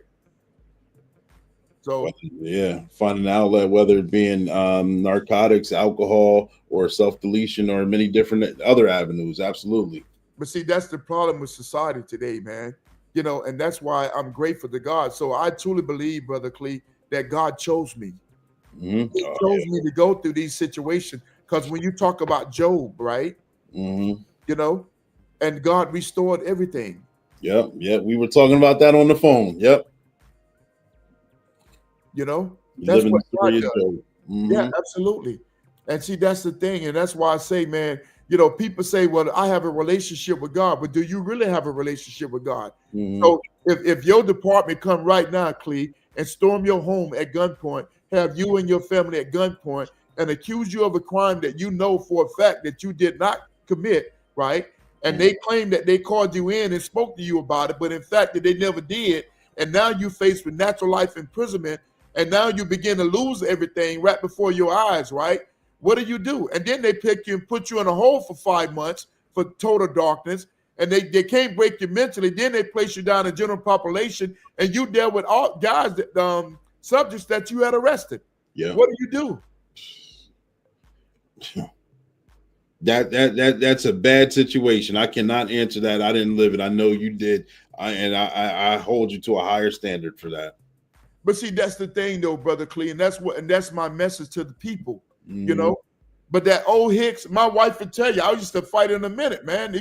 So find an outlet, whether it being narcotics, alcohol, or self-deletion, or many different other avenues. Absolutely. But see, that's the problem with society today, man. And that's why I'm grateful to God. So I truly believe, Brother Clee, that God chose me. He chose me to go through these situations. Because when you talk about Job, right? And God restored everything. Yep. We were talking about that on the phone. Yep. That's what God does. Yeah, absolutely. And see, that's the thing. And that's why I say, man, people say, well, I have a relationship with God, but do you really have a relationship with God? So if your department come right now, Clee, and storm your home at gunpoint, have you and your family at gunpoint, and accuse you of a crime that you know for a fact that you did not commit, right? And they claim that they called you in and spoke to you about it, but in fact that they never did. And now you faced with natural life imprisonment, and now you begin to lose everything right before your eyes, right? What do? And then they pick you and put you in a hole for 5 months for total darkness, and they can't break you mentally. Then they place you down in general population, and you deal with all guys that subjects that you had arrested. Yeah. What do? That's a bad situation. I cannot answer that. I didn't live it. I know you did. I hold you to a higher standard for that. But see, that's the thing, though, Brother Clee, and that's my message to the people. But that old Hicks, my wife would tell you, I used to fight in a minute, man.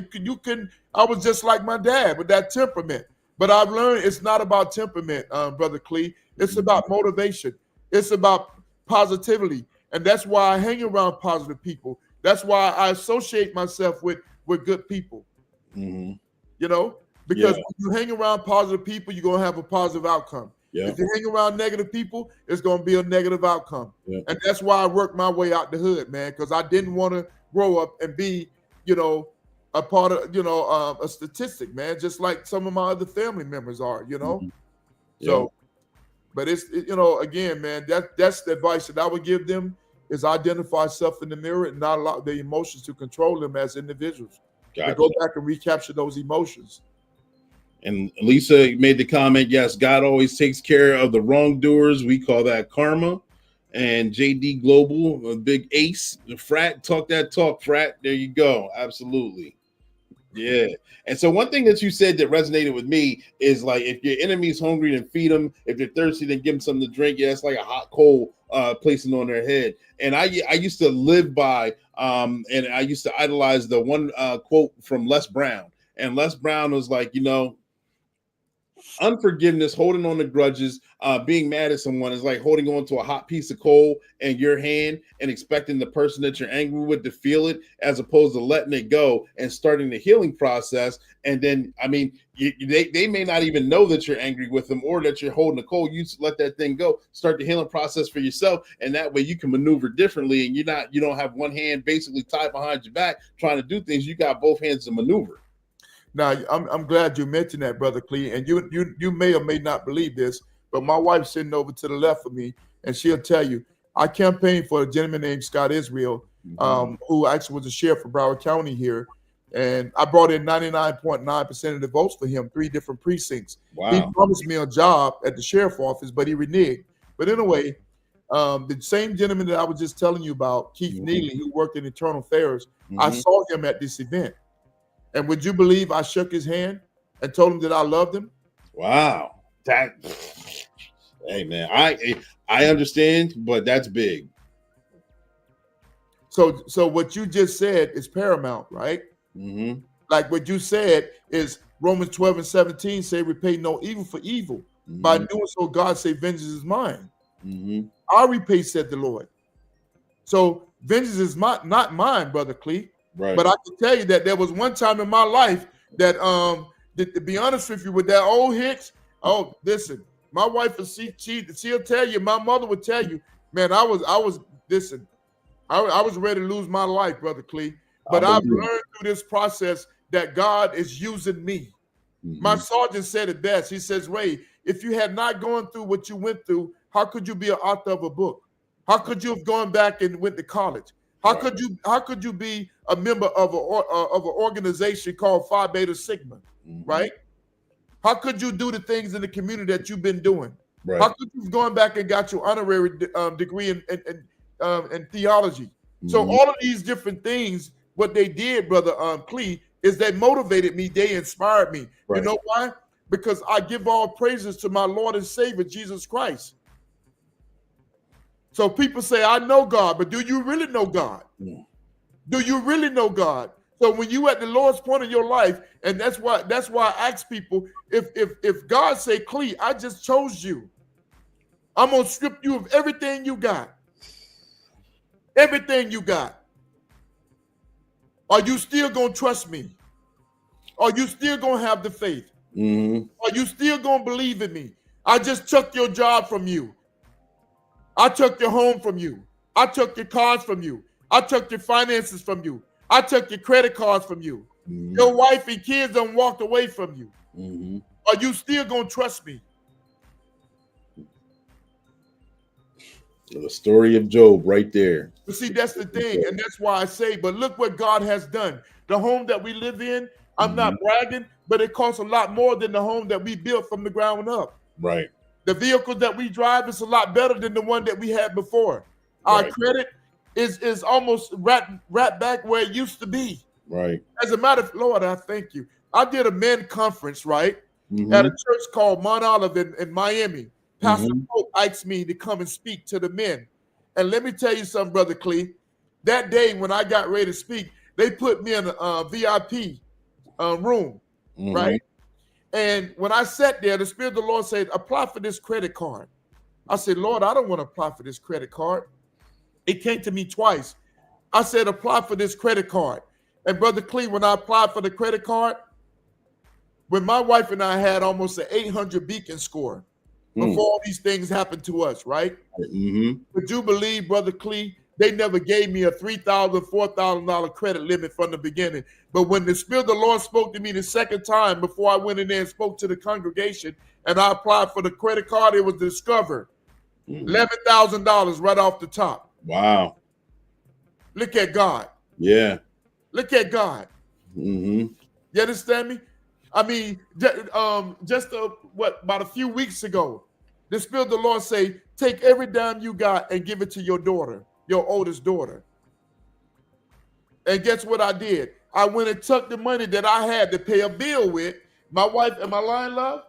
I was just like my dad with that temperament. But I've learned it's not about temperament, Brother Clee. It's about motivation. It's about positivity. And that's why I hang around positive people. That's why I associate myself with good people. Because when you hang around positive people, you're going to have a positive outcome. Yeah. If you hang around negative people, it's going to be a negative outcome. Yeah. And that's why I worked my way out the hood, man, because I didn't want to grow up and be, a part of, a statistic, man, just like some of my other family members are, So, but it's, again, man, that's the advice that I would give them, is identify self in the mirror and not allow the emotions to control them as individuals. Gotcha. To go back and recapture those emotions. And Lisa made the comment, yes, God always takes care of the wrongdoers. We call that karma. And JD Global, a big ace, the frat, talk that talk, frat. There you go. Absolutely. Yeah. And so one thing that you said that resonated with me is like, if your enemy's hungry, then feed them. If they're thirsty, then give them something to drink. Yeah, it's like a hot coal placing on their head. And I used to live by and I used to idolize the one quote from Les Brown. And Les Brown was like, unforgiveness, holding on to grudges, being mad at someone is like holding on to a hot piece of coal in your hand and expecting the person that you're angry with to feel it, as opposed to letting it go and starting the healing process. And then, I mean, they may not even know that you're angry with them or that you're holding a coal. You just let that thing go, start the healing process for yourself, and that way you can maneuver differently. And you don't have one hand basically tied behind your back trying to do things. You got both hands to maneuver. Now, I'm glad you mentioned that, Brother Clee, and you may or may not believe this, but my wife's sitting over to the left of me, and she'll tell you, I campaigned for a gentleman named Scott Israel, who actually was a sheriff of Broward County here, and I brought in 99.9% of the votes for him, 3 different precincts. Wow. He promised me a job at the sheriff's office, but he reneged. But anyway, the same gentleman that I was just telling you about, Keith Neely, who worked in Internal Affairs, I saw him at this event. And would you believe I shook his hand and told him that I loved him? Wow. Hey man, I understand, but that's big. So what you just said is paramount, right? Like what you said is Romans 12:17 say, repay no evil for evil. By doing so, God say, vengeance is mine. I repay, said the Lord. So vengeance is not mine, Brother Clee. Right. But I can tell you that there was one time in my life that, to be honest with you, with that old Hicks, listen, my wife, she'll tell you, my mother would tell you, man, I was ready to lose my life, Brother Clee. But I've learned through this process that God is using me. My sergeant said it best. He says, Ray, if you had not gone through what you went through, how could you be an author of a book? How could you have gone back and went to college? How could you be a member of an organization called Phi Beta Sigma, right? How could you do the things in the community that you've been doing? Right. How could you have gone back and got your honorary degree in theology? So all of these different things, what they did, Brother Clee, is they motivated me. They inspired me. Right. You know why? Because I give all praises to my Lord and Savior, Jesus Christ. So people say, I know God, but do you really know God? Do you really know God? So when you at the lowest point of your life, and that's why I ask people, if God say, Clee, I just chose you, I'm gonna strip you of everything you got. Everything you got. Are you still gonna trust me? Are you still gonna have the faith? Are you still gonna believe in me? I just took your job from you. I took your home from you. I took your cars from you. I took your finances from you. I took your credit cards from you. Your wife and kids done walked away from you. Are you still gonna trust me? The story of Job right there. But see, that's the thing, and that's why I say, but look what God has done. The home that we live in, I'm not bragging, but it costs a lot more than the home that we built from the ground up. Right. The vehicle that we drive is a lot better than the one that we had before. Our credit is almost right back where it used to be. Right. As a matter of Lord, I thank you. I did a men conference, right? At a church called Mount Olive in Miami. Pastor Pope asked me to come and speak to the men. And let me tell you something, Brother Clee. That day when I got ready to speak, they put me in a VIP room, right? And when I sat there, the Spirit of the Lord said, apply for this credit card. I said, Lord, I don't want to apply for this credit card. It came to me twice. I said, apply for this credit card. And Brother Clee, when I applied for the credit card, when my wife and I had almost an 800 beacon score before all these things happened to us, right? Would you believe, Brother Clee, they never gave me a $3,000, $4,000 credit limit from the beginning. But when the Spirit of the Lord spoke to me the second time before I went in there and spoke to the congregation and I applied for the credit card, it was discovered. $11,000 right off the top. Wow. Look at God. Yeah. Look at God. You understand me? I mean, about a few weeks ago, the Spirit of the Lord say, take every dime you got and give it to your daughter, your oldest daughter. And guess what I did? I went and took the money that I had to pay a bill with. My wife, am I lying, love?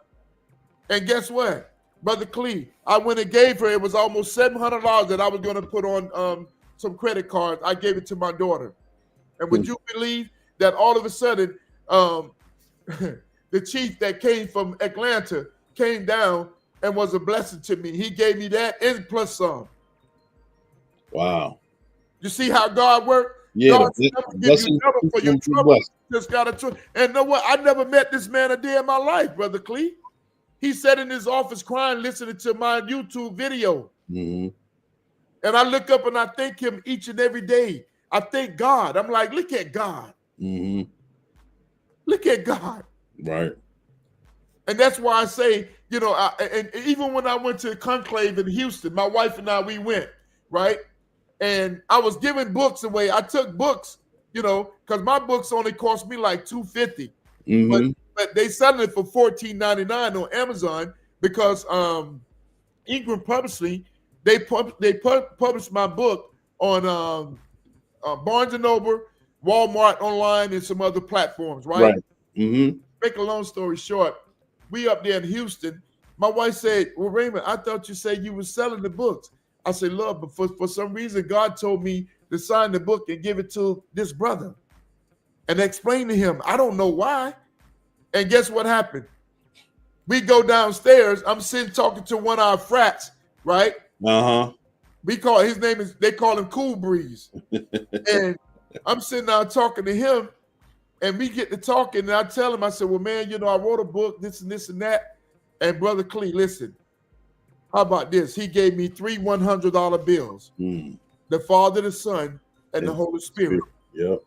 And guess what? Brother Clee, I went and gave her, it was almost $700 that I was going to put on some credit cards. I gave it to my daughter. And would you believe that all of a sudden, the chief that came from Atlanta came down and was a blessing to me. He gave me that and plus some. Wow. You see how God worked? Yeah. God never give you double for your trouble. Just got a truth. And know what? I never met this man a day in my life, Brother Clee. He sat in his office crying, listening to my YouTube video. Mm-hmm. And I look up and I thank him each and every day. I thank God. I'm like, look at God. Mm-hmm. Look at God. Right. And that's why I say, you know, and even when I went to the conclave in Houston, my wife and I, we went, right? And I was giving books away. I took books, you know, because my books only cost me like $250. Mm-hmm. But they selling it for $14.99 on Amazon because Ingram Publishing, they published my book on Barnes & Noble, Walmart online, and some other platforms, right? Mm-hmm. Make a long story short, we up there in Houston. My wife said, well, Raymond, I thought you said you were selling the books. I said, love, but for some reason, God told me to sign the book and give it to this brother and explain to him. I don't know why. And guess what happened? We go downstairs. I'm sitting talking to one of our frats, right? Uh-huh. They call him Cool Breeze. And I'm sitting down talking to him, and we get to talking, and I tell him, I said, well, man, you know, I wrote a book, this and this and that. And Brother Clee, listen, how about this? He gave me 3 $100 bills. The Father, the Son, and the Holy Spirit. Yep.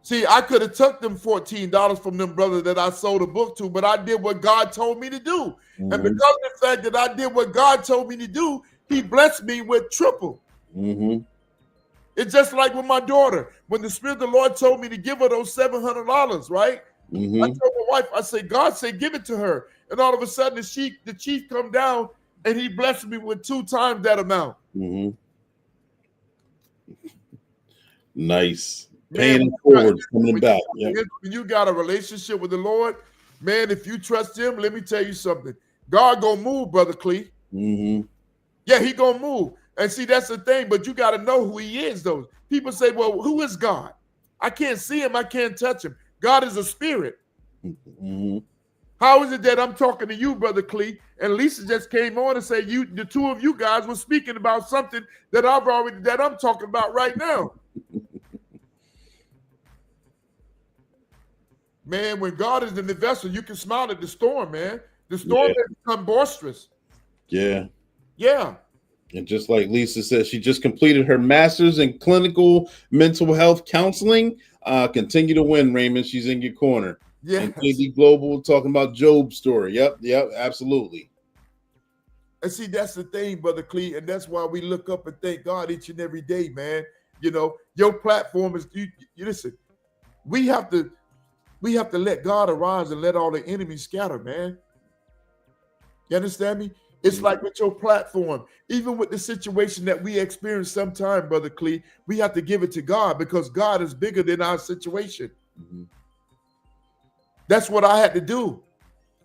See, I could have took them $14 from them brother that I sold a book to, but I did what God told me to do. And because of the fact that I did what God told me to do, he blessed me with triple. It's just like with my daughter. When the Spirit of the Lord told me to give her those $700, right? I told my wife, I said, God said, give it to her. And all of a sudden, the chief come down and he blessed me with 2 times that amount. Nice. Paying it forward, coming back. When you got a relationship with the Lord, man, if you trust him, let me tell you something. God gonna move, Brother Clee. Yeah, he gonna move. And see, that's the thing, but you got to know who he is, though. People say, well, who is God? I can't see him. I can't touch him. God is a spirit. How is it that I'm talking to you, Brother Clee, and Lisa just came on and said the 2 of you guys were speaking about something that I'm talking about right now? Man, when God is in the vessel, you can smile at the storm, man. The storm has become boisterous. Yeah. Yeah. And just like Lisa said, she just completed her master's in clinical mental health counseling. Continue to win, Raymond. She's in your corner. Yeah. And KD Global talking about Job's story. Yep, absolutely. And see, that's the thing, Brother Clee, and that's why we look up and thank God each and every day, man. You know, your platform is you listen, we have to let God arise and let all the enemies scatter, man. You understand me? It's like with your platform, even with the situation that we experience sometime, Brother Clee, we have to give it to God because God is bigger than our situation. That's what I had to do.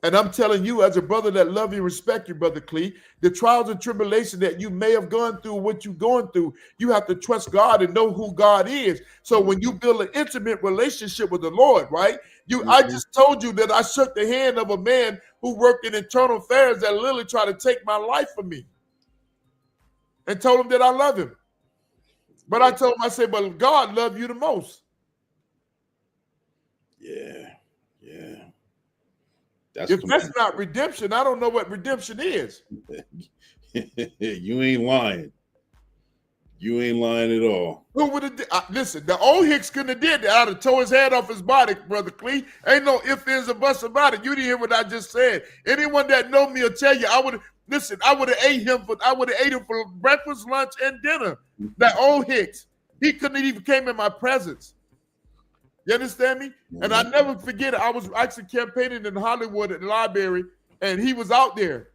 And I'm telling you, as a brother that love you and respect you, Brother Clee, the trials and tribulation that you may have gone through, what you're going through, you have to trust God and know who God is. So when you build an intimate relationship with the Lord, right? I just told you that I shook the hand of a man who worked in internal affairs that literally tried to take my life from me and told him that I love him. But I told him, I said, but God loved you the most. Yeah. If that's not redemption, I don't know what redemption is. You ain't lying. You ain't lying at all. Who would have listen, the old Hicks couldn't have did that. I'd have tore his head off his body, Brother Clee. Ain't no ifs, ands, or buts about it. You didn't hear what I just said. Anyone that know me will tell you I would have ate him for breakfast, lunch, and dinner. That old Hicks. He couldn't even came in my presence. You understand me? And I never forget it. I was actually campaigning in Hollywood at the library, and he was out there.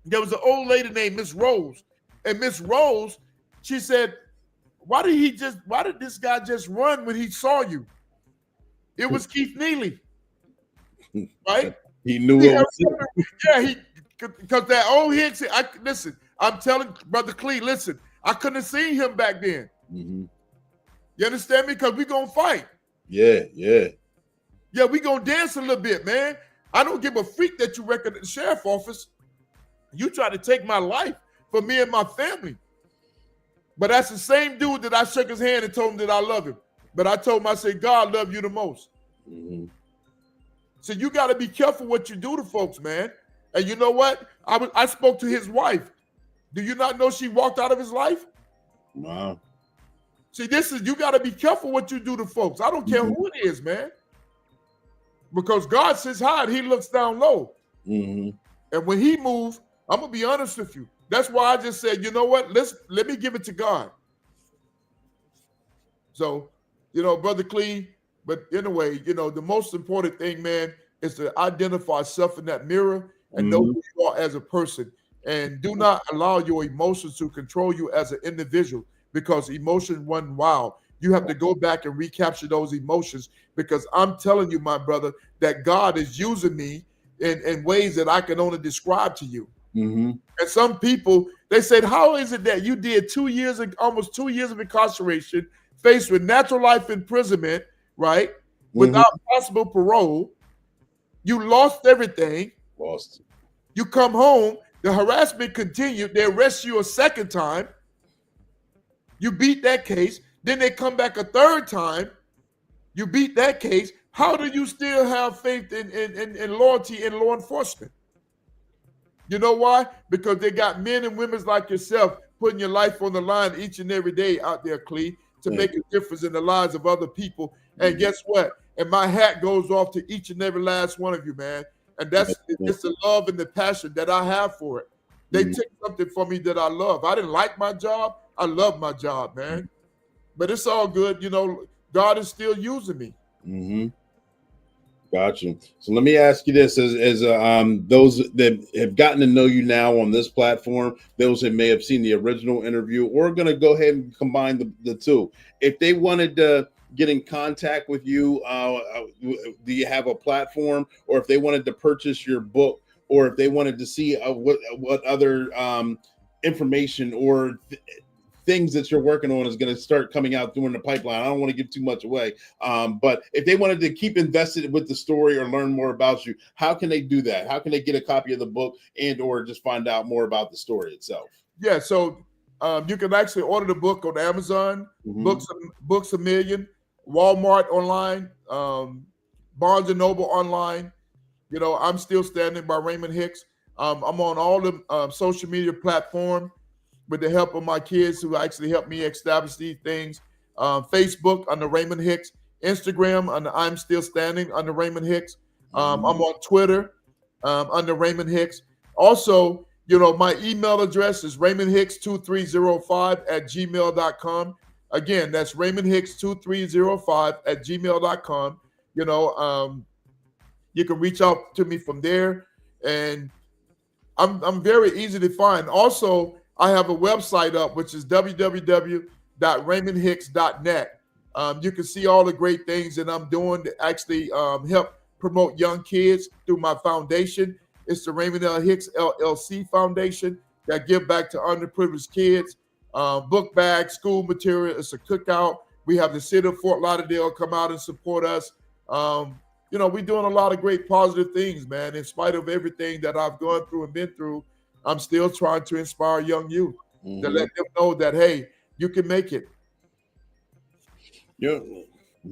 There was an old lady named Miss Rose. And Miss Rose, she said, why did this guy just run when he saw you? It was Keith Neely, right? He knew it was him. Yeah, because that old Hicks. Listen. I'm telling Brother Clee. Listen, I couldn't have seen him back then. Mm-hmm. You understand me? Because we gonna fight. Yeah. We gonna dance a little bit, man. I don't give a freak that you record at the sheriff office. You try to take my life for me and my family. But that's the same dude that I shook his hand and told him that I love him. But I told him, I said, God love you the most. Mm-hmm. So you got to be careful what you do to folks, man. And you know what? I spoke to his wife. Do you not know she walked out of his life? Wow. See, you got to be careful what you do to folks. I don't care who it is, man. Because God sits high and he looks down low. Mm-hmm. And when he moves, I'm going to be honest with you. That's why I just said, you know what? Let me give it to God. So, Brother Clee, but anyway, the most important thing, man, is to identify self in that mirror and know who you are as a person. And do not allow your emotions to control you as an individual, because emotions run wild. You have to go back and recapture those emotions, because I'm telling you, my brother, that God is using me in ways that I can only describe to you. Mm-hmm. And some people, they said, how is it that you did almost 2 years of incarceration, faced with natural life imprisonment, right? Without possible parole. You lost everything. Lost. You come home, the harassment continued. They arrest you a second time. You beat that case. Then they come back a third time. You beat that case. How do you still have faith in loyalty in law enforcement? You know why? Because they got men and women like yourself putting your life on the line each and every day out there, Clee, to make a difference in the lives of other people. And guess what? And my hat goes off to each and every last one of you, man. And it's the love and the passion that I have for it. They took something from me that I love. I didn't like my job. I love my job, man. But it's all good. God is still using me. Mm-hmm. Gotcha. So let me ask you this: as those that have gotten to know you now on this platform, those that may have seen the original interview, we're going to go ahead and combine the two. If they wanted to get in contact with you, do you have a platform? Or if they wanted to purchase your book, or if they wanted to see what other information or things that you're working on is going to start coming out during the pipeline. I don't want to give too much away. But if they wanted to keep invested with the story or learn more about you, how can they do that? How can they get a copy of the book and or just find out more about the story itself? Yeah, so you can actually order the book on Amazon, Books A Million, Walmart online, Barnes & Noble online. I'm Still Standing by Raymond Hicks. I'm on all the social media platforms with the help of my kids who actually helped me establish these things. Facebook under Raymond Hicks, Instagram under I'm Still Standing under Raymond Hicks. I'm on Twitter under Raymond Hicks. Also, my email address is raymondhicks2305@gmail.com. Again, that's raymondhicks2305@gmail.com. You can reach out to me from there, and I'm very easy to find. Also, I have a website up, which is www.raymondhicks.net. You can see all the great things that I'm doing to actually help promote young kids through my foundation. It's the Raymond L. Hicks LLC Foundation that give back to underprivileged kids. Book bags, school material. It's a cookout. We have the city of Fort Lauderdale come out and support us. We're doing a lot of great positive things, man. In spite of everything that I've gone through and been through, I'm still trying to inspire young youth to let them know that, hey, you can make it.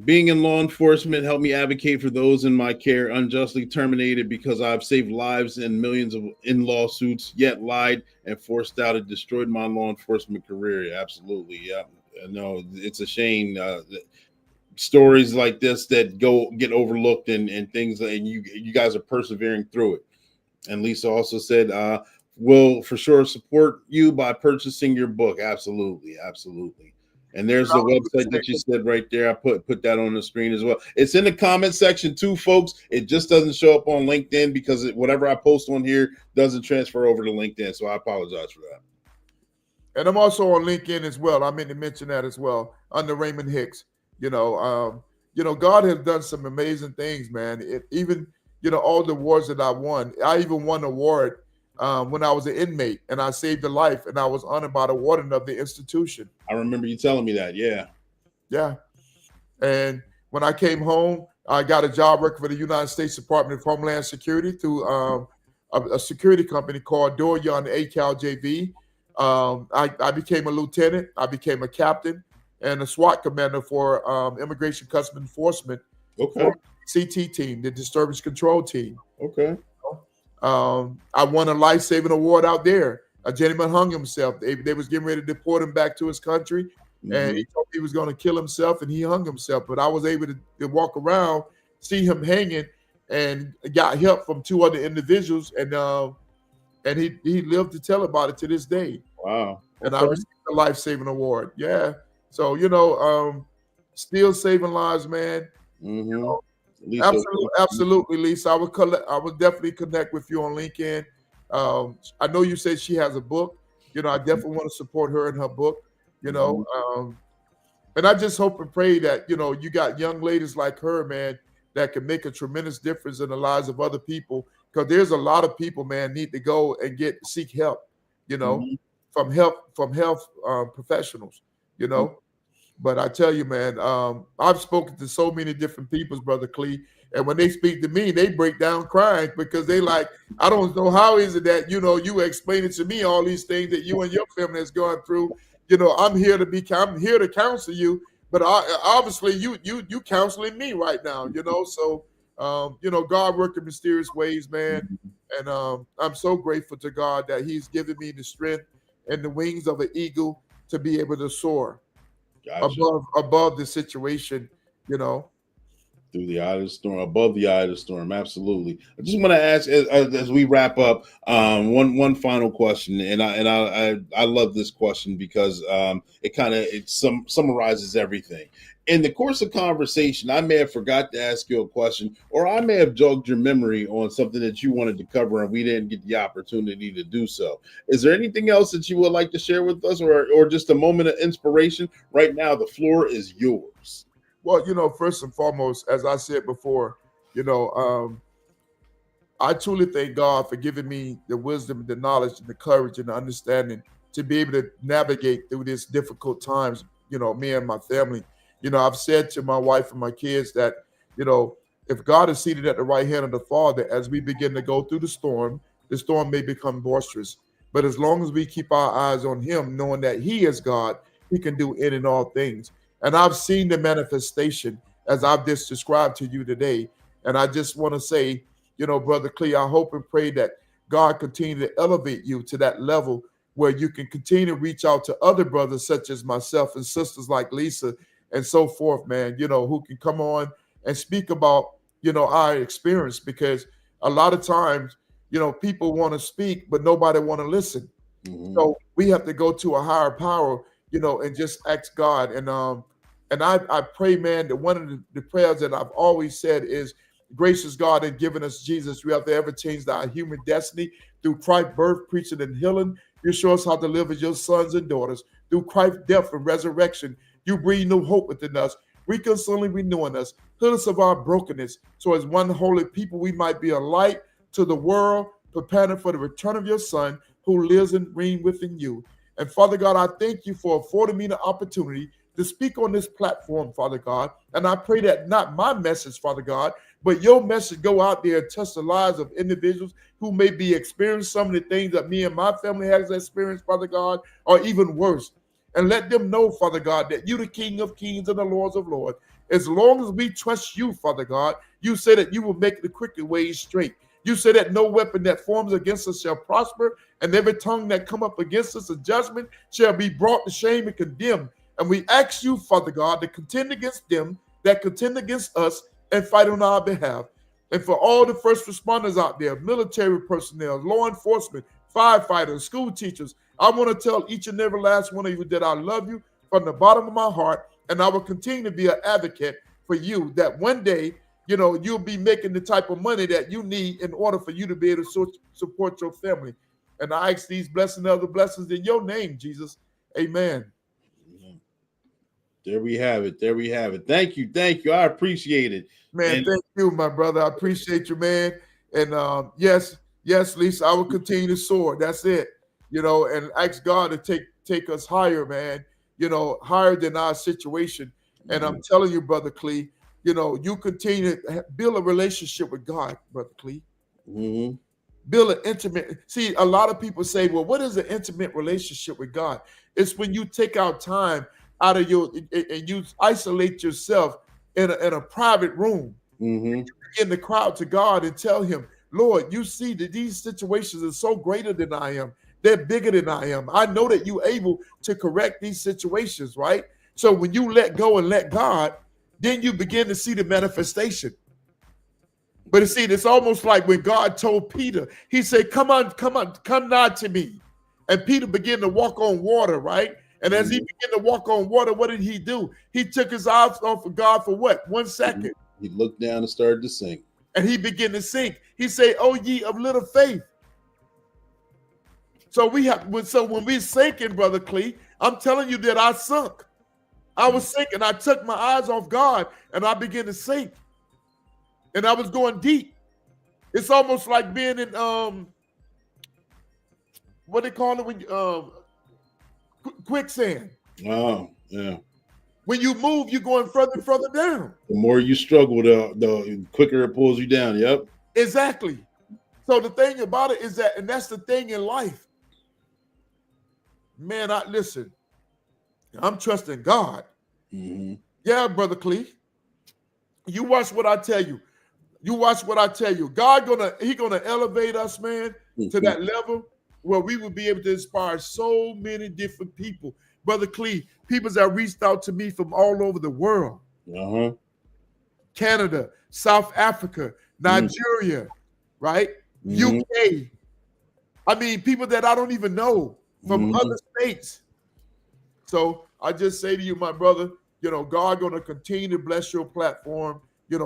Being in law enforcement helped me advocate for those in my care unjustly terminated, because I've saved lives and millions in lawsuits, yet lied and forced out and destroyed my law enforcement career. Absolutely. Yeah. No, it's a shame. Stories like this that get overlooked and things, and you guys are persevering through it. And Lisa also said, we'll for sure support you by purchasing your book. Absolutely. And there's the website that you said right there. I put that on the screen as well. It's in the comment section too, folks. It just doesn't show up on LinkedIn because whatever I post on here doesn't transfer over to LinkedIn. So I apologize for that. And I'm also on LinkedIn as well. I meant to mention that as well under Raymond Hicks. God has done some amazing things, man. Even, all the awards that I won. I even won an award when I was an inmate, and I saved a life, and I was honored by the warden of the institution. I remember you telling me that. Yeah. Yeah. And when I came home, I got a job working for the United States Department of Homeland Security through a security company called Doria on the ACAL JV. I became a lieutenant. I became a captain and a SWAT commander for Immigration Customs Enforcement for CT team, the Disturbance Control team. Okay. I won a life-saving award out there. A gentleman hung himself. They was getting ready to deport him back to his country. And he told me he was going to kill himself, and he hung himself. But I was able to walk around, see him hanging, and got help from 2 other individuals. And he lived to tell about it to this day. Wow. And I received a life-saving award. Yeah. So, still saving lives, man. Absolutely, Lisa. I would definitely connect with you on LinkedIn. I know you said she has a book. I definitely want to support her in her book. And I just hope and pray that, you got young ladies like her, man, that can make a tremendous difference in the lives of other people. Because there's a lot of people, man, need to go and seek help, from health professionals, But I tell you, man, I've spoken to so many different people, Brother Clee, and when they speak to me, they break down crying because they like, I don't know how is it that, you explaining to me all these things that you and your family has gone through. I'm here to counsel you, but obviously you counseling me right now, So, God worked in mysterious ways, man, and I'm so grateful to God that He's given me the strength and the wings of an eagle to be able to soar above the situation, Through the eye of the storm, above the eye of the storm. Absolutely. I just want to ask, as we wrap up, one final question, and I love this question because it summarizes everything. In the course of conversation, I may have forgot to ask you a question, or I may have jogged your memory on something that you wanted to cover, and we didn't get the opportunity to do so. Is there anything else that you would like to share with us, or just a moment of inspiration? Right now, the floor is yours. Well, first and foremost, as I said before, I truly thank God for giving me the wisdom, the knowledge, and the courage and the understanding to be able to navigate through these difficult times, me and my family. I've said to my wife and my kids that, if God is seated at the right hand of the Father, as we begin to go through the storm may become boisterous. But as long as we keep our eyes on Him, knowing that He is God, He can do in and all things. And I've seen the manifestation as I've just described to you today. And I just want to say, Brother Clee, I hope and pray that God continue to elevate you to that level where you can continue to reach out to other brothers such as myself and sisters like Lisa and so forth, man, who can come on and speak about, our experience. Because a lot of times, people want to speak, but nobody want to listen. So we have to go to a higher power, and just ask God. And I pray, man, that one of the prayers that I've always said is, gracious God has given us Jesus. We have to ever change our human destiny through Christ's birth, preaching, and healing. You show us how to live as your sons and daughters. Through Christ's death and resurrection, you breathe new hope within us, reconciling, renewing us, heal us of our brokenness. So as one holy people, we might be a light to the world, preparing for the return of your Son, who lives and reigns within you. And Father God, I thank you for affording me the opportunity to speak on this platform, Father God. And I pray that not my message, Father God, but your message go out there and touch the lives of individuals who may be experiencing some of the things that me and my family has experienced, Father God, or even worse. And let them know, Father God, that you the King of kings and the Lords of lords. As long as we trust you, Father God, you say that you will make the crooked ways straight. You say that no weapon that forms against us shall prosper, and every tongue that come up against us in judgment shall be brought to shame and condemned. And we ask you, Father God, to contend against them that contend against us and fight on our behalf. And for all the first responders out there, military personnel, law enforcement, firefighters, school teachers, I want to tell each and every last one of you that I love you from the bottom of my heart, and I will continue to be an advocate for you, that one day, you'll be making the type of money that you need in order for you to be able to support your family. And I ask these blessings and other blessings in your name, Jesus. Amen. There we have it. There we have it. Thank you. Thank you. I appreciate it. Man, And- thank you, my brother. I appreciate you, man. And yes, Lisa, I will continue to soar. That's it. And ask God to take us higher, man. Higher than our situation. And I'm telling you, Brother Clee, you continue to build a relationship with God, Brother Clee. Mm-hmm. Build an intimate. See, a lot of people say, well, what is an intimate relationship with God? It's when you take out time out of and you isolate yourself in a private room. Mm-hmm. You begin to cry out to God and tell him, Lord, you see that these situations are so greater than I am. They're bigger than I am. I know that you're able to correct these situations, right? So when you let go and let God, then you begin to see the manifestation. But you see, it's almost like when God told Peter, he said, come nigh to me. And Peter began to walk on water, right? And as he began to walk on water, what did he do? He took his eyes off of God for what? 1 second. He looked down and started to sink. And he began to sink. He said, oh, ye of little faith. So when we're sinking, Brother Clee, I'm telling you that I sunk. I was sinking. I took my eyes off God and I began to sink. And I was going deep. It's almost like being in what they call it when quicksand. Oh, yeah. When you move, you're going further and further down. The more you struggle, the quicker it pulls you down. Yep. Exactly. So the thing about it is that, and that's the thing in life. Man, listen. I'm trusting God. Mm-hmm. Yeah, Brother Clee. You watch what I tell you. You watch what I tell you. God He gonna elevate us, man, to that level where we will be able to inspire so many different people. Brother Clee, people that reached out to me from all over the world. Uh-huh. Canada, South Africa, Nigeria, right? UK. I mean, people that I don't even know from other states. So I just say to you, my brother, God gonna continue to bless your platform.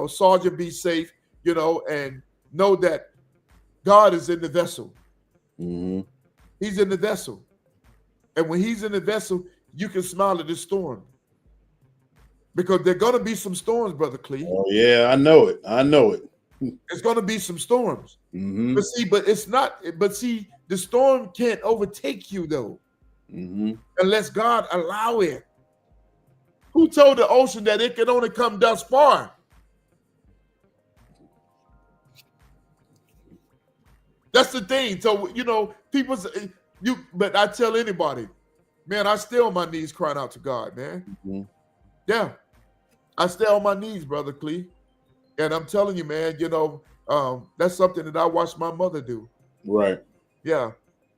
Sergeant, be safe, and know that God is in the vessel. Mm-hmm. He's in the vessel. And when he's in the vessel, you can smile at the storm. Because there are going to be some storms, Brother Clee. Oh, yeah, I know it. I know it. It's going to be some storms. Mm-hmm. But see, the storm can't overtake you, though, unless God allow it. Who told the ocean that it can only come thus far? That's the thing. So, but I tell anybody, man, I stay on my knees crying out to God, man. Mm-hmm. Yeah. I stay on my knees, Brother Clee. And I'm telling you, man, that's something that I watched my mother do. Right. Yeah.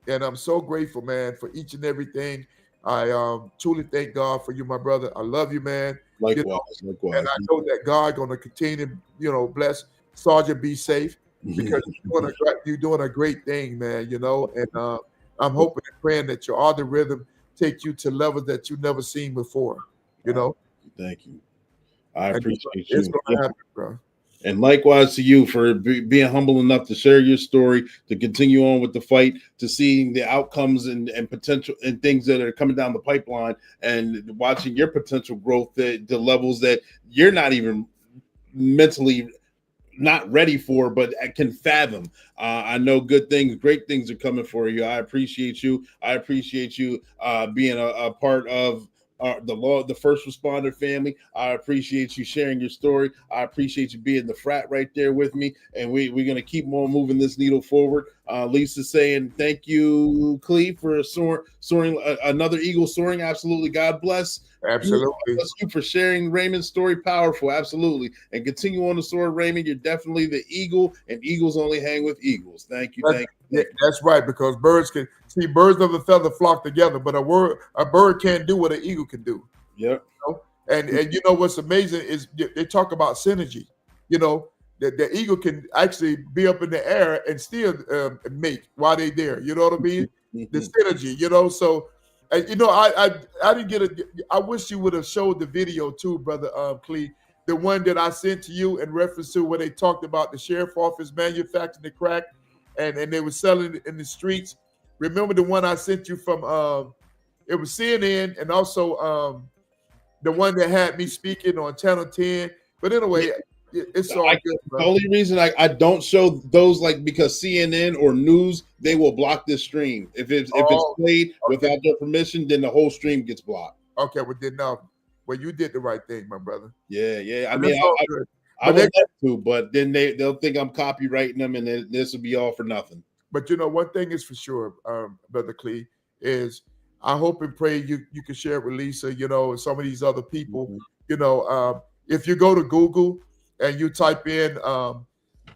And I'm so grateful, man, for each and everything. I truly thank God for you, my brother. I love you, man. Likewise. Likewise. And I know that God going to continue to, bless Sergeant, be safe. Because you're doing a great thing, man, and I'm hoping and praying that your other rhythm take you to levels that you've never seen before, Thank you. I appreciate you. It's going to happen, bro. And likewise to you for being humble enough to share your story, to continue on with the fight, to seeing the outcomes and potential and things that are coming down the pipeline, and watching your potential growth at the levels that you're not even mentally not ready for, but I can fathom. I know good things, great things are coming for you. I appreciate you. I appreciate you being a part of the first responder family. I appreciate you sharing your story. I appreciate you being the frat right there with me. And we're going to keep on moving this needle forward. Lisa saying, thank you, Clee, for soaring another eagle soaring. Absolutely. God bless. Absolutely. God bless you for sharing Raymond's story. Powerful. Absolutely. And continue on to soar, Raymond. You're definitely the eagle, and eagles only hang with eagles. Thank you. Thank you. That's right, because birds of a feather flock together, but a bird can't do what an eagle can do. Yep. And what's amazing is they talk about synergy. The eagle can actually be up in the air and still mate while they're there. You know what I mean? The synergy. So I didn't get it. I wish you would have showed the video too, brother Clee. The one that I sent to you in reference to where they talked about the sheriff office manufacturing the crack, and they were selling it in the streets. Remember the one I sent you from? It was CNN and also the one that had me speaking on Channel 10. But anyway, it's all good. The only reason I don't show those, like, because CNN or news, they will block this stream. If it's played without their permission, then the whole stream gets blocked. Okay, well then well, you did the right thing, my brother. Yeah. I But mean, it's all I good. would But love to, but then they'll think I'm copywriting them, and then this will be all for nothing. But one thing is for sure, Brother Clee, is I hope and pray you can share it with Lisa, and some of these other people. If you go to Google and you type in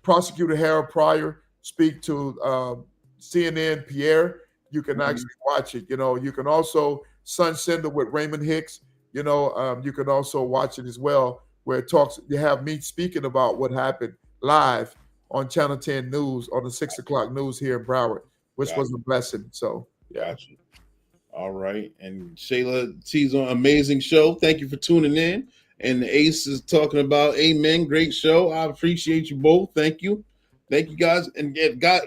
Prosecutor Harold Pryor speak to CNN Pierre, you can actually watch it. You can also Sun Sender with Raymond Hicks. You can also watch it as well, where you have me speaking about what happened live on Channel 10 News on the 6 o'clock news here in Broward, which was a blessing. So, yeah. Gotcha. All right. And Shayla T's on amazing show. Thank you for tuning in. And the Ace is talking about amen. Great show. I appreciate you both. Thank you. Thank you, guys. And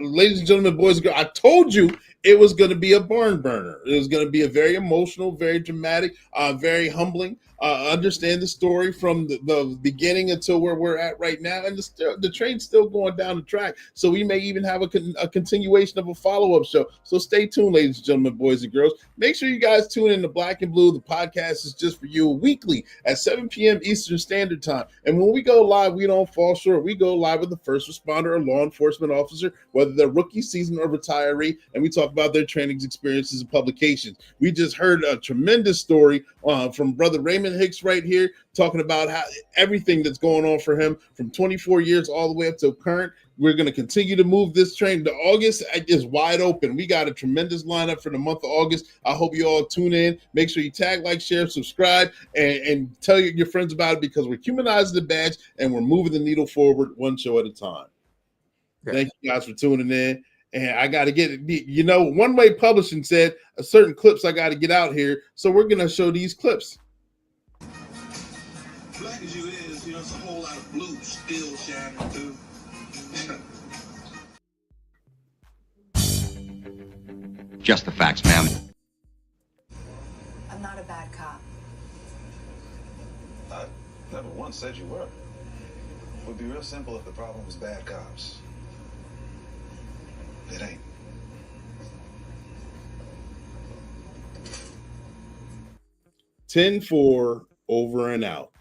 ladies and gentlemen, boys and girls, I told you it was going to be a barn burner. It was going to be a very emotional, very dramatic, very humbling. Understand the story from the beginning until where we're at right now. And the train's still going down the track. So we may even have a continuation of a follow-up show. So stay tuned, ladies and gentlemen, boys and girls. Make sure you guys tune in to Black and Blue. The podcast is just for you weekly at 7 p.m. Eastern Standard Time. And when we go live, we don't fall short. We go live with the first responder or law enforcement officer, whether they're rookie, season, or retiree, and we talk about their trainings, experiences, and publications. We just heard a tremendous story from Brother Raymond Hicks right here, talking about how everything that's going on for him from 24 years all the way up to current. We're going to continue to move this train. The August is wide open. We got a tremendous lineup for the month of August. I hope you all tune in. Make sure you tag, like, share, subscribe, and tell your friends about it, because we're humanizing the badge and we're moving the needle forward one show at a time. Yeah. Thank you guys for tuning in. And I got to get it. One Way Publishing said a certain clips I got to get out here. So we're going to show these clips. Black as you is, it's a whole lot of blue still shining through. Just the facts, ma'am. I'm not a bad cop. I never once said you were. It would be real simple if the problem was bad cops. It ain't. $10-4 over and out.